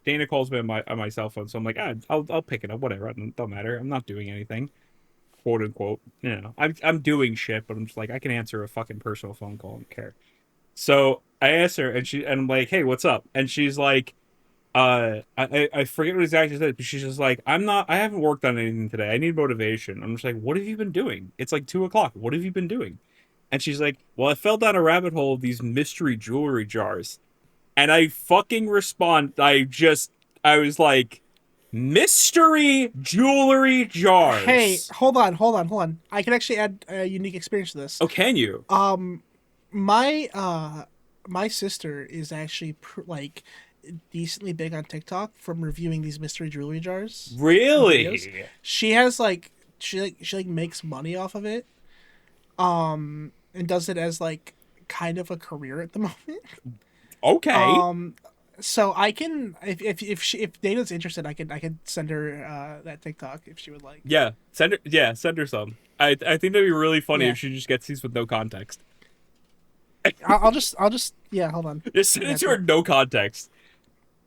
Dana calls me on my cell phone, so I'm like, I'll pick it up, whatever, it don't matter, I'm not doing anything, quote unquote. I'm doing shit, but I'm just like, I can answer a fucking personal phone call, I don't care. So I asked her and I'm like, hey, what's up? And she's like, I forget what exactly she said, but she's just like, I haven't worked on anything today. I need motivation. I'm just like, what have you been doing? It's like 2:00. What have you been doing? And she's like, well, I fell down a rabbit hole of these mystery jewelry jars. And I fucking respond, I was like, mystery jewelry jars. Hey, hold on. I can actually add a unique experience to this. Oh, can you? My sister is actually decently big on TikTok from reviewing these mystery jewelry jars. Really? Videos. She has she makes money off of it. And does it as kind of a career at the moment. Okay. So I can if Dana's interested, I can send her that TikTok if she would like. Yeah, send her some. I think that'd be really funny Yeah. if she just gets these with no context. I'll just hold on. Just send it to her no context.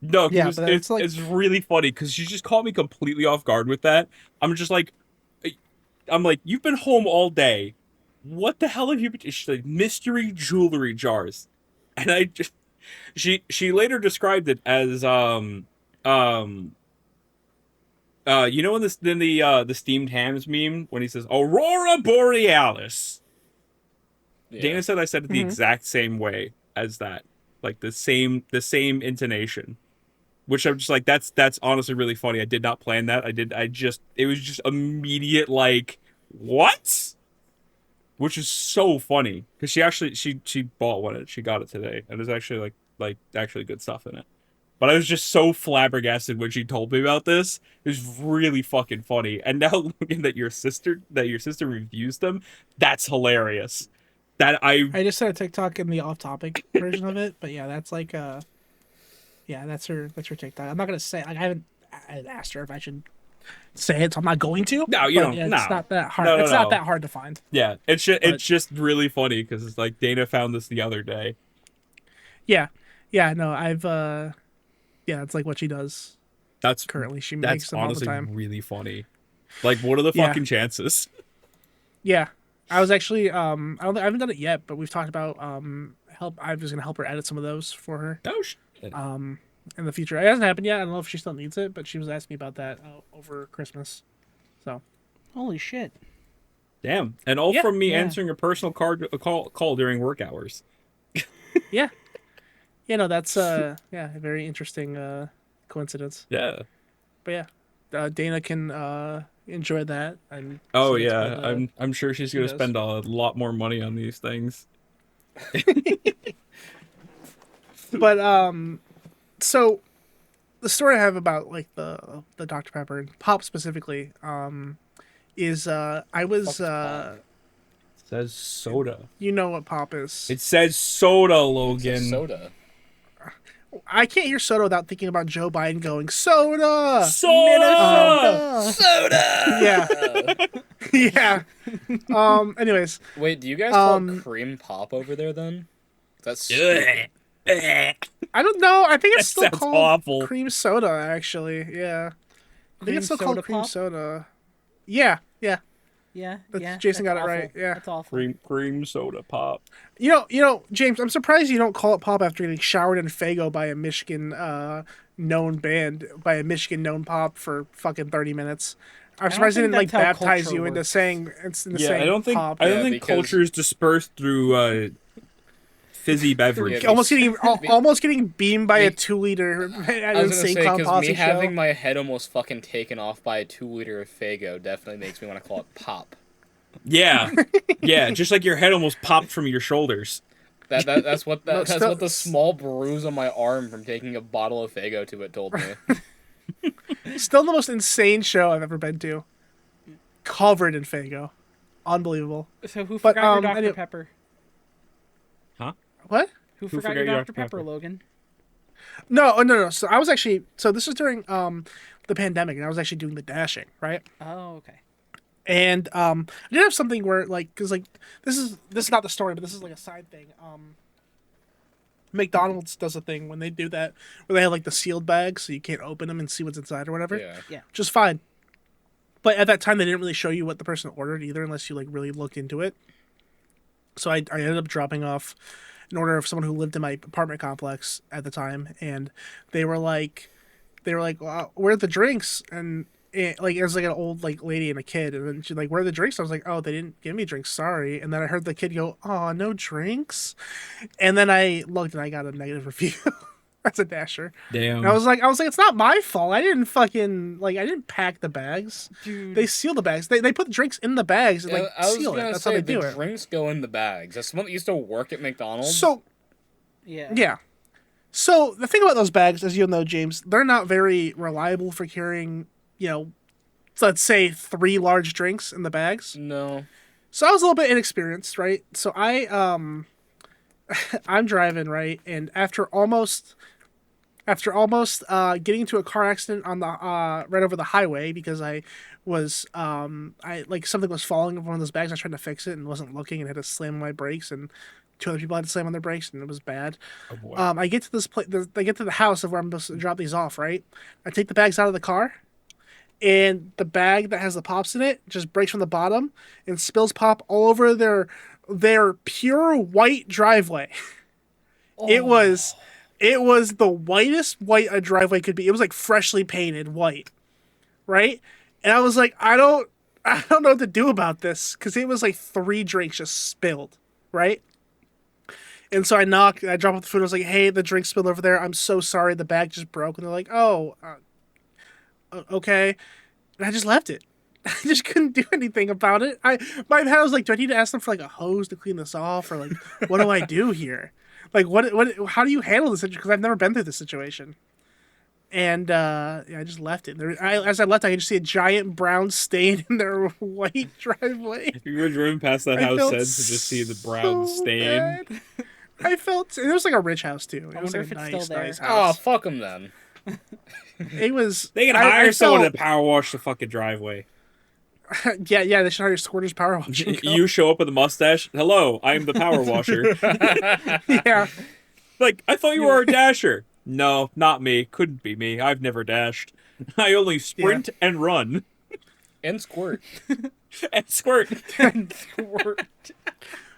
No, Yeah, because but it's really funny because she just caught me completely off guard with that. I'm just like, you've been home all day. What the hell have you been? She's like, mystery jewelry jars, and I just she later described it as you know, in the steamed hams meme when he says Aurora Borealis. Yeah. Dana said I said it the exact same way as that, like the same intonation, which I'm just like, that's honestly really funny. I did not plan that. It was just immediate what, which is so funny because she actually she bought one and she got it today and there's actually like actually good stuff in it. But I was just so flabbergasted when she told me about this. It was really fucking funny. And now looking that your sister reviews them, that's hilarious. I just sent a TikTok in the off-topic version of it, but yeah, that's that's her TikTok. I'm not gonna say I haven't asked her if I should say it, so I'm not going to. No, you don't. Yeah, no. It's not that hard. No, it's not that hard to find. Yeah, it's just really funny because it's like Dana found this the other day. Yeah, yeah. No, I've yeah, it's like what she does That's currently. She that's makes them all the honestly time. really funny. Like, what are the Yeah, fucking chances? yeah. I was actually I haven't done it yet, but we've talked about help. I was gonna help her edit some of those for her Oh shit. in the future. It hasn't happened yet. I don't know if she still needs it, but she was asking me about that over Christmas. So Holy shit. Damn. And all yeah, from me yeah. answering a personal call during work hours. yeah, yeah. No, that's yeah, a very interesting coincidence. Yeah. But yeah, Dana can enjoy that and Oh see it's yeah. what I'm sure she's she gonna does. spend a lot more money on these things. But so the story I have about like the Dr Pepper and Pop specifically is I was Fuck is Pop? It says soda. you know what Pop is. It says soda, It's a Logan. soda. I can't hear soda without thinking about Joe Biden going soda. Soda! Soda! Yeah. Yeah. Anyways, Wait, do you guys call Um, it cream pop over there then? That's Ugh. Ugh. I don't know. I think it's That still sounds called awful. cream soda. Actually, yeah. I think it's still called cream Pop? soda. Yeah, yeah. Yeah, That's- yeah. Jason that's got it right, awful. yeah. That's awful. Cream soda pop. You know, James. I'm surprised you don't call it pop after getting showered in Fago by a Michigan known band, by a Michigan known pop for fucking 30 minutes. I'm don't surprised they think didn't like that's how baptize culture you into works. saying it's into Yeah, saying I don't think pop. Yeah, because- culture is dispersed through fizzy beverage. Yeah, almost getting beamed by a Me- 2 liter at I was an gonna insane say, clown because posse me show. having my head almost fucking taken off by a 2 liter of Fago definitely makes me want to call it pop. Yeah, yeah, just like your head almost popped from your shoulders. That's what No, that's still- what the small bruise on my arm from taking a bottle of Fago to it told me. Still the most insane show I've ever been to. Covered in Fago. Unbelievable. So who But, forgot your Dr. anyway- Pepper? Huh? What? Who forgot your Dr. Pepper, Logan? No, no. So I was actually this was during the pandemic, and I was actually doing the dashing, right? Oh, okay. And I did have something where like, cause like this is not the story, but this is like a side thing. McDonald's does a thing when they do that, where they have like the sealed bags, so you can't open them and see what's inside or whatever. Yeah. Which is fine. But at that time, they didn't really show you what the person ordered either, unless you like really looked into it. So I ended up dropping off an order of someone who lived in my apartment complex at the time, and they were like, well, where are the drinks? And like it was like an old like lady and a kid, and then she's like, where are the drinks? I was like, oh, they didn't give me drinks, sorry. And then I heard the kid go, oh, no drinks. And then I looked and I got a negative review. That's a dasher. Damn. And I was like, it's not my fault. I didn't I didn't pack the bags. Dude. They seal the bags. They put the drinks in the bags and like I was seal it. gonna That's how say they the do it. drinks go in the bags. As someone that used to work at McDonald's. So Yeah. yeah. So the thing about those bags, as you'll know, James, they're not very reliable for carrying, let's say 3 large drinks in the bags. No. So I was a little bit inexperienced, right? So I'm driving, right, and after almost getting into a car accident on the right over the highway because I was I like something was falling from one of those bags. I was trying to fix it and wasn't looking and had to slam my brakes, and 2 other people had to slam on their brakes, and it was bad. Oh boy. I get to this place. I get to the house of where I'm supposed to drop these off. Right, I take the bags out of the car, and the bag that has the pops in it just breaks from the bottom and spills pop all over their pure white driveway. It was the whitest white a driveway could be. It was like freshly painted white, right? And I was like, I don't know what to do about this because it was like 3 drinks just spilled, right? And so I knocked, I dropped off the food. I was like, hey, the drink spilled over there. I'm so sorry. The bag just broke. And they're like, oh, okay. And I just left it. I just couldn't do anything about it. My head was like, do I need to ask them for like a hose to clean this off? Or like, what do I do here? Like, how do you handle this situation? Because I've never been through this situation. And yeah, I just left it. As I left, I could just see a giant brown stain in their white driveway. If you were driven past that I house felt since to just see the brown so stain. bad. I felt it was like a rich house too. It was wonder like if a it's nice, still there. nice Oh, house. fuck them then. It was. They can I hire someone felt- to power wash the fucking driveway. Yeah. They should hire Squirter's power washing. You show up with a mustache. Hello, I am the power washer. Yeah. Like, I thought you were a dasher. No, not me. Couldn't be me. I've never dashed. I only sprint and run. And squirt. And squirt. And squirt.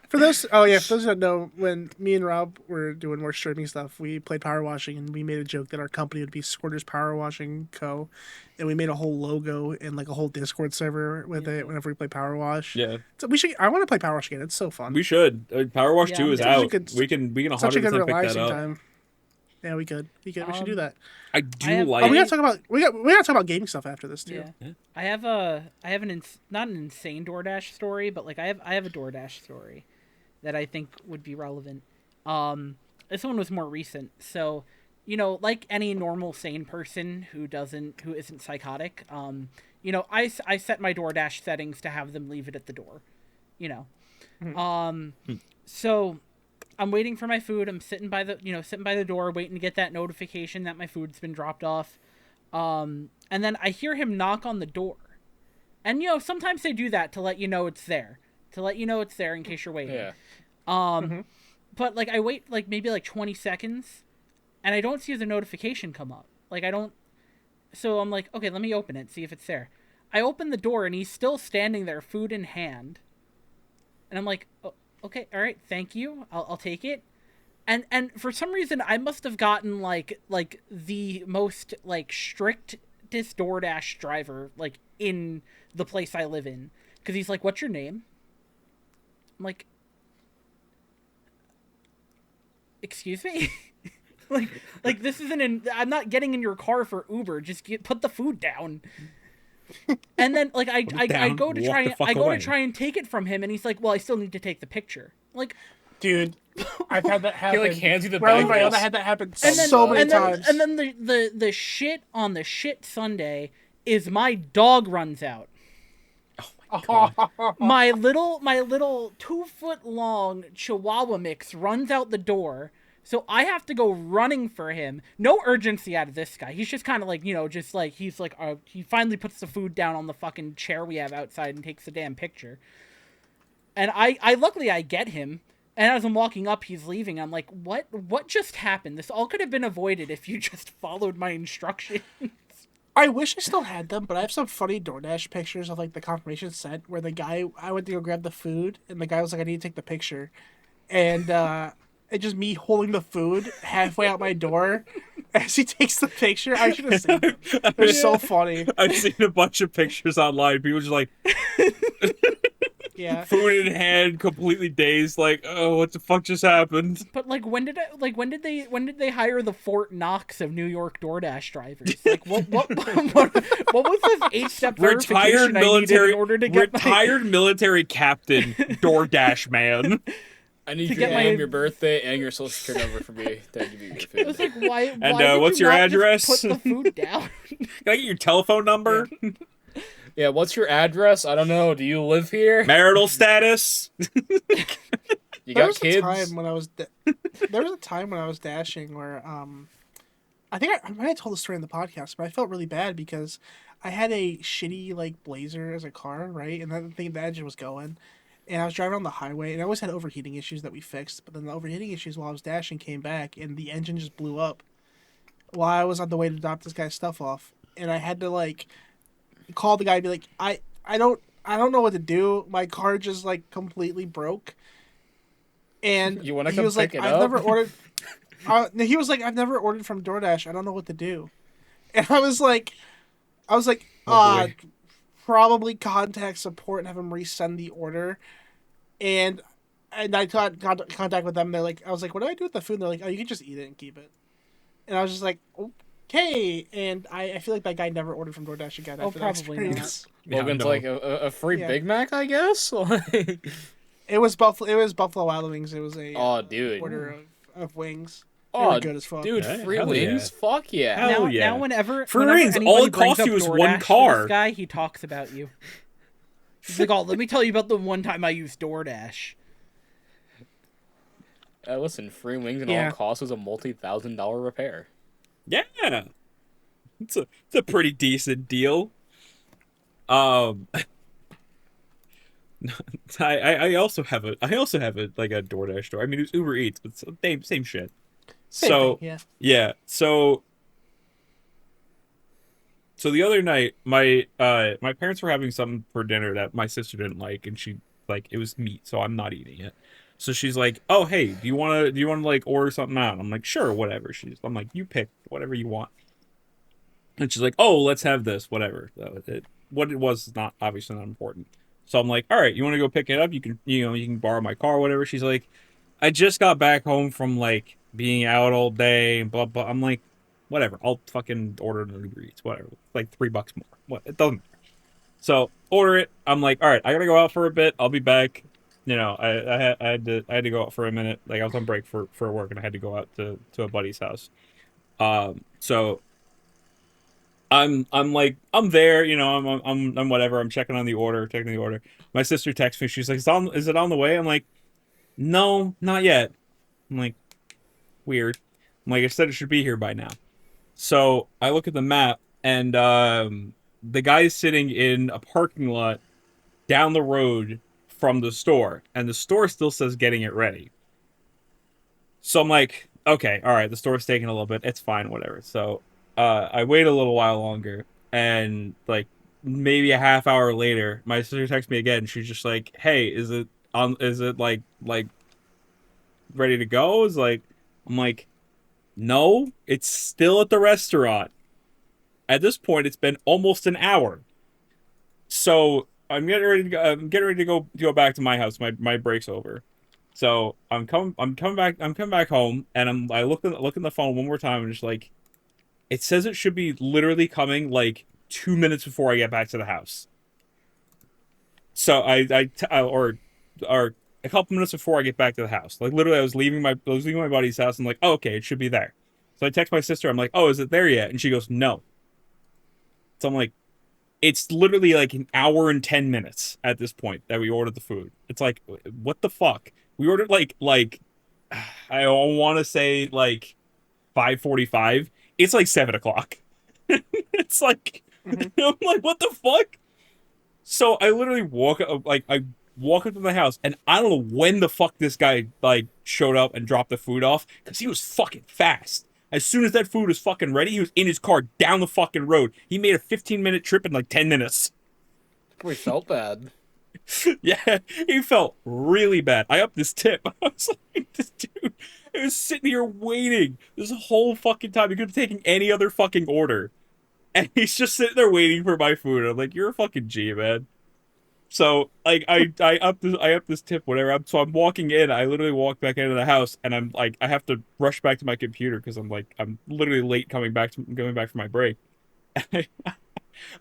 For those who don't know, when me and Rob were doing more streaming stuff, we played Power Washing, and we made a joke that our company would be Squirters Power Washing Co. And we made a whole logo and like a whole Discord server with it whenever we play Power Wash. Yeah. So I want to play Power Wash again. It's so fun. We should. Power Wash 2 is out. We can 100% such a good pick that relaxing up. time. Yeah, we could. We should do that. I do like. Oh, we gotta talk about gaming stuff after this too. Yeah. I have not an insane DoorDash story, but like I have a DoorDash story that I think would be relevant. This one was more recent. So, like any normal sane person who isn't psychotic, I set my DoorDash settings to have them leave it at the door. So I'm waiting for my food. I'm sitting by the door, waiting to get that notification that my food's been dropped off. And then I hear him knock on the door. And, sometimes they do that to let you know it's there. In case you're waiting. Yeah. But, like, I wait, like, maybe, 20 seconds, and I don't see the notification come up. So I'm like, okay, let me open it, see if it's there. I open the door, and he's still standing there, food in hand. And I'm like, oh, okay, all right, thank you. I'll take it. And for some reason, I must have gotten, like the most, strictest DoorDash driver, in the place I live in. Because he's like, what's your name? I'm like, excuse me? like this isn't I'm not getting in your car for Uber. Just put the food down. And then I go to try and take it from him, and he's like, well, I still need to take the picture. Like, dude, I've had that happen. He hands you the bag. bag. I had that happen so many times. And then the shit on the shit Sunday is my dog runs out. My little 2-foot long Chihuahua mix runs out the door, so I have to go running for him. No urgency out of this guy. He's just kind of he finally puts the food down on the fucking chair we have outside and takes the damn picture. And I luckily I get him, and as I'm walking up, he's leaving. I'm like, what just happened? This all could have been avoided if you just followed my instructions. I wish I still had them, but I have some funny DoorDash pictures of the confirmation set where the guy, I went to go grab the food, and the guy was like, I need to take the picture. And it's just me holding the food halfway out my door as he takes the picture. I should have seen them. They're so funny. I've seen a bunch of pictures online. People just like... Yeah. Food in hand, completely dazed, like, oh, what the fuck just happened? But when did they hire the Fort Knox of New York DoorDash drivers? Like, what was this 8-step verification I needed in order to get retired military captain DoorDash man? I need your name, your birthday, and your social security number for me to give you your food. I was like, why? And did what's you your not address? Just put the food down. Can I get your telephone number? Yeah, what's your address? I don't know. Do you live here? Marital status? You got kids? There was a time when I was dashing where I think I might have told the story in the podcast, but I felt really bad because I had a shitty Blazer as a car, right? And then the engine was going, and I was driving on the highway, and I always had overheating issues that we fixed. But then the overheating issues while I was dashing came back, and the engine just blew up while I was on the way to drop this guy's stuff off, and I had to call the guy and be like, I don't know what to do. My car just completely broke. And you want to he come was pick like, it I've up? never ordered. He was like, I've never ordered from DoorDash. I don't know what to do. And I was like, probably contact support and have them resend the order. And I got contact with them. They're like, I was like, what do I do with the food? And they're like, oh, you can just eat it and keep it. And I was just like, okay. And I feel like that guy never ordered from DoorDash again after that experience. Logan's like a free Big Mac, I guess. It was Buffalo Wild Wings. It was a order of wings. Oh, good as fuck. Dude, free wings? Yeah. Fuck yeah. Hell yeah. Now whenever free wings, all it cost you was one car. This guy, he talks about you. He's like, oh, let me tell you about the one time I used DoorDash. Listen, free wings and all it cost was a multi-$1,000 repair. Yeah. It's a pretty decent deal. I also have a DoorDash store. I mean, it was Uber Eats, but same shit. So thing, yeah. yeah, so the other night, my parents were having something for dinner that my sister didn't like, and she like it was meat, so I'm not eating it. So she's like, "Oh, hey, do you wanna like order something out?" I'm like, "Sure, whatever." I'm like, "You pick whatever you want." And she's like, "Oh, let's have this, whatever." So what it was is not obviously not important. So I'm like, "All right, you want to go pick it up? You can borrow my car, whatever." She's like, "I just got back home from like being out all day and blah blah." I'm like, "Whatever, I'll fucking order an Uber Eats, whatever, like $3 more. What it doesn't matter." So order it. I'm like, "All right, I gotta go out for a bit. I'll be back." I had to go out for a minute. Like I was on break for work and I had to go out to a buddy's house. So I'm like I'm there, I'm whatever. I'm checking the order. My sister texts me. She's like, "Is it on the way?" I'm like, "No, not yet." I'm like, "Weird." I'm like, "I said it should be here by now." So I look at the map, and the guy's sitting in a parking lot down the road from the store, and the store still says getting it ready. So I'm like, okay, all right, the store's taking a little bit. It's fine, whatever. So I wait a little while longer, and like maybe a half hour later, my sister texts me again. She's just like, "Hey, is it on? Is it like ready to go?" Is like, I'm like, "No, it's still at the restaurant." At this point, it's been almost an hour. So I'm getting ready to go back to my house. My break's over. So I'm coming back home, and I look in the phone one more time, and just like it says it should be literally coming like 2 minutes before I get back to the house. So or a couple minutes before I get back to the house. Like literally, I was leaving my buddy's house, and like, oh, okay, it should be there. So I text my sister. I'm like, "Oh, is it there yet?" And she goes, "No." So I'm like, it's literally like an hour and 10 minutes at this point that we ordered the food. It's like, what the fuck? We ordered like I want to say like 5:45. It's like 7 o'clock. It's like Mm-hmm. I'm like, what the fuck? So I literally walk up to the house, and I don't know when the fuck this guy like showed up and dropped the food off because he was fucking fast. As soon as that food was fucking ready, he was in his car down the fucking road. He made a 15-minute trip in like 10 minutes. We felt bad. Yeah, he felt really bad. I upped this tip. I was like, this dude, I was sitting here waiting this whole fucking time. He could have taken any other fucking order. And he's just sitting there waiting for my food. I'm like, you're a fucking G, man. So like I upped this tip, whatever. So I'm walking in. I literally walk back into the house, and I'm like, I have to rush back to my computer because I'm literally late going back from my break.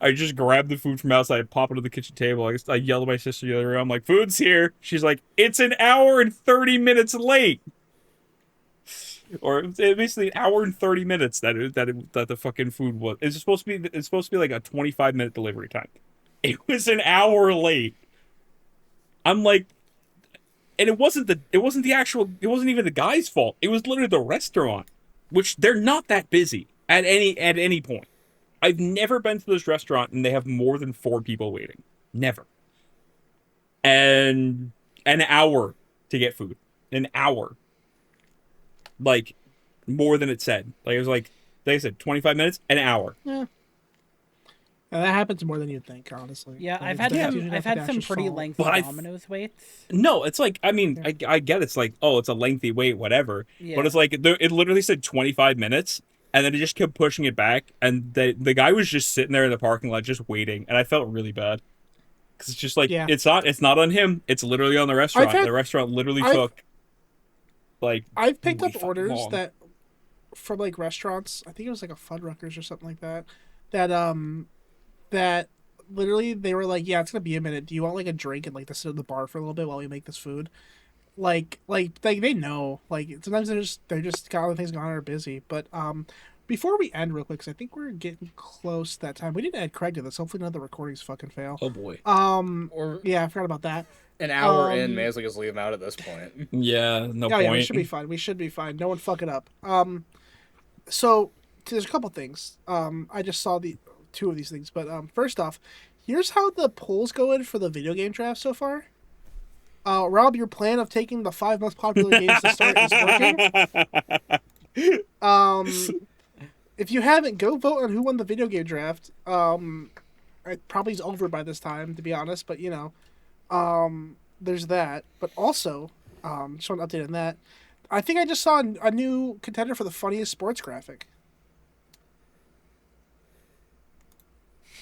I just grabbed the food from outside, pop it to the kitchen table. I yelled at my sister the other room. I'm like, "Food's here." She's like, "It's an hour and 30 minutes late." Or it's basically an hour and 30 minutes that the fucking food was. It's supposed to be like a 25-minute delivery time. It was an hour late. I'm like, and it wasn't even the guy's fault. It was literally the restaurant, which they're not that busy at any point. I've never been to this restaurant and they have more than 4 people waiting. Never. And an hour to get food. An hour. Like, more than it said. Like, it was like, they said 25 minutes, an hour. Yeah. And that happens more than you'd think, honestly. Yeah, Like, I've had that's some usually I've not the had some actual pretty salt. lengthy But Domino's waits. No, it's like, I mean, Yeah. I get it's like, oh, it's a lengthy wait, whatever. Yeah. But it's like, it literally said 25 minutes, and then it just kept pushing it back, and the guy was just sitting there in the parking lot just waiting, and I felt really bad. Because it's just like, Yeah. it's not on him, it's literally on the restaurant. I've had- The restaurant literally I've- took, like, I've picked way up fucking orders long. that from like restaurants. I think it was like a Fuddruckers or something like that. That literally they were like, "Yeah, it's gonna be a minute. Do you want like a drink and like to sit at the bar for a little bit while we make this food?" Like they know. Like sometimes they're just got other things going on or busy. But before we end real quick, 'cause I think we're getting close to that time. We didn't add Craig to this. Hopefully none of the recordings fucking fail. Oh boy. Or Yeah, I forgot about that. an hour in, may as well just leave him out at this point. Yeah, no Oh point. yeah, we should be fine. We should be fine. No one fuck it up. So there's a couple things. I just saw the 2 of these things, but first off, here's how the polls go in for the video game draft so far. Rob, your plan of taking the 5 most popular games to start is working. If you haven't, go vote on who won the video game draft. It probably is over by this time, to be honest. But there's that. But also, just want to update on that. I think I just saw a new contender for the funniest sports graphic.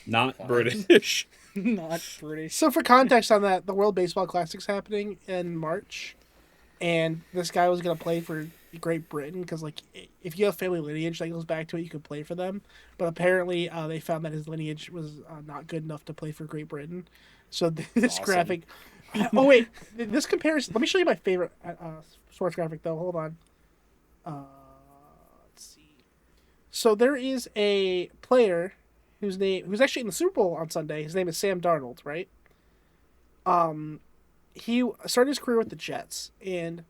Not British. Not British. So for context on that, the World Baseball Classic's happening in March, and this guy was gonna play for Great Britain because, like, if you have family lineage that goes back to it, you could play for them. But apparently, they found that his lineage was not good enough to play for Great Britain. So this Awesome. graphic. Oh wait, this compares. Let me show you my favorite sports graphic though. Hold on. Let's see. So there is a player who's actually in the Super Bowl on Sunday. His name is Sam Darnold, right? He started his career with the Jets, and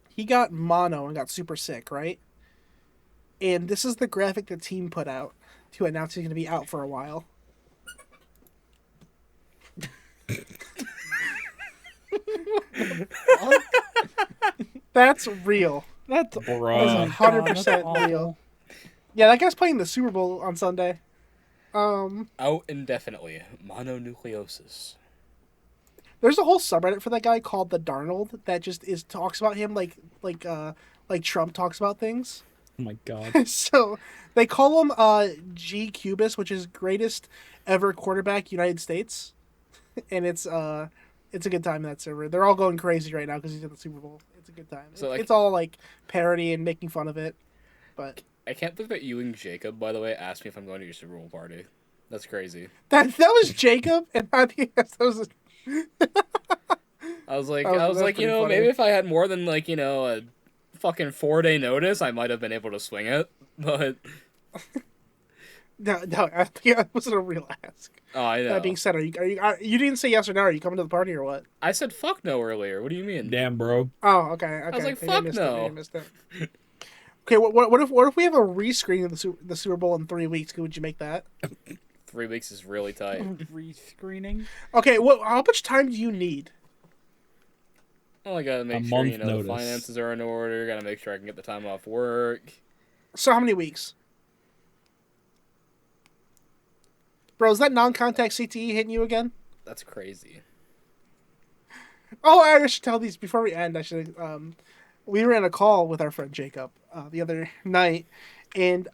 he got mono and got super sick, right? And this is the graphic the team put out to announce he's going to be out for a while. That's real. That's Bruh. 100% real. Yeah, that guy's playing the Super Bowl on Sunday. Out indefinitely. Mononucleosis. There's a whole subreddit for that guy called the Darnold that just talks about him like Trump talks about things. Oh my god. So they call him G Cubis, which is greatest ever quarterback United States, and it's a good time in that server. They're all going crazy right now because he's in the Super Bowl. It's a good time. So, like, it's all like parody and making fun of it, but I can't believe that you and Jacob, by the way, asked me if I'm going to your Super Bowl party. That's crazy. that was Jacob, and I think that was. I was like, that's pretty funny. maybe if I had more than a fucking 4-day notice, I might have been able to swing it. But No, I think that wasn't a real ask. oh, I know. That being said, you didn't say yes or no? Are you coming to the party or what? I said fuck no earlier. What do you mean? Damn, bro. Oh, okay. was like, Maybe fuck missed no. Maybe I missed it. Okay, what if we have a rescreen of the Super Bowl in 3 weeks? Would you make that? 3 weeks is really tight. Rescreening. Okay, how much time do you need? Well, I gotta make A sure month the notice. finances are in order. Gotta make sure I can get the time off work. So how many weeks? Bro, is that non-contact CTE hitting you again? That's crazy. Oh, I should tell these before we end. We were in a call with our friend Jacob the other night, and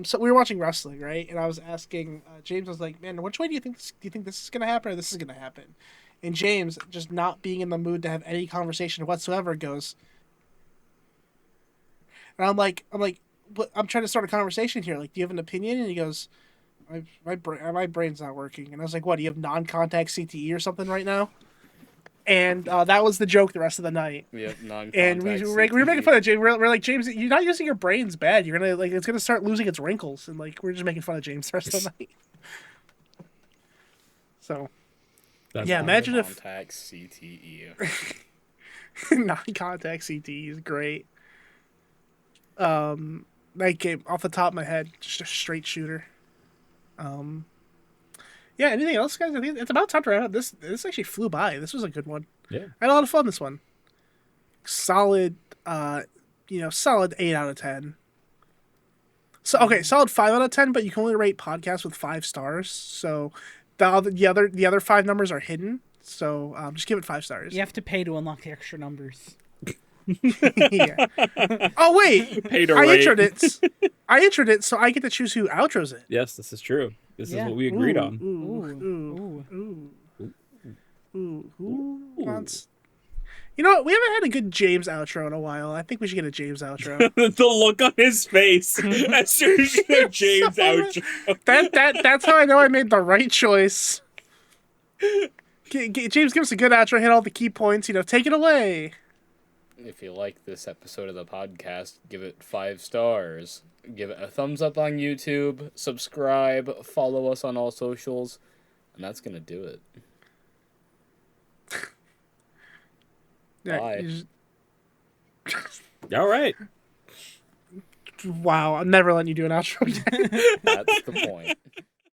so we were watching wrestling, right? And I was asking James, I was like, "Man, which way do you think this is gonna happen, or this is gonna happen?" And James, just not being in the mood to have any conversation whatsoever, goes, and I'm like, "What? I'm trying to start a conversation here. Like, do you have an opinion?" And he goes, my brain's not working. And I was like, "What? Do you have non-contact CTE or something right now?" And that was the joke the rest of the night. Yep, non-contact. And we were making fun of James. We're like, "James, you're not using your brains bad. You're gonna it's gonna start losing its wrinkles." And we're just making fun of James the rest of the night. So That's yeah, fine. imagine if Contact CTE. non-contact CTE is great. That game off the top of my head, just a straight shooter. Yeah. Anything else, guys? I think it's about time to wrap up. This actually flew by. This was a good one. Yeah. I had a lot of fun this one. Solid, solid 8 out of 10. So okay, solid 5 out of 10, but you can only rate podcasts with 5 stars. So the other 5 numbers are hidden. So just give it 5 stars. You have to pay to unlock the extra numbers. Yeah. Oh wait, Pay to I rate. introed it, so I get to choose who outros it. Yes, this is true. This Yeah. is what we agreed on. Who wants? You know what? We haven't had a good James outro in a while. I think we should get a James outro. The look on his face as soon as you said James outro. That's how I know I made the right choice. James, give us a good outro. Hit all the key points. Take it away. If you like this episode of the podcast, give it 5 stars. Give it a thumbs up on YouTube. Subscribe. Follow us on all socials. And that's gonna do it. Yeah, Bye. All right. Wow, I'm never letting you do an outro again. That's the point.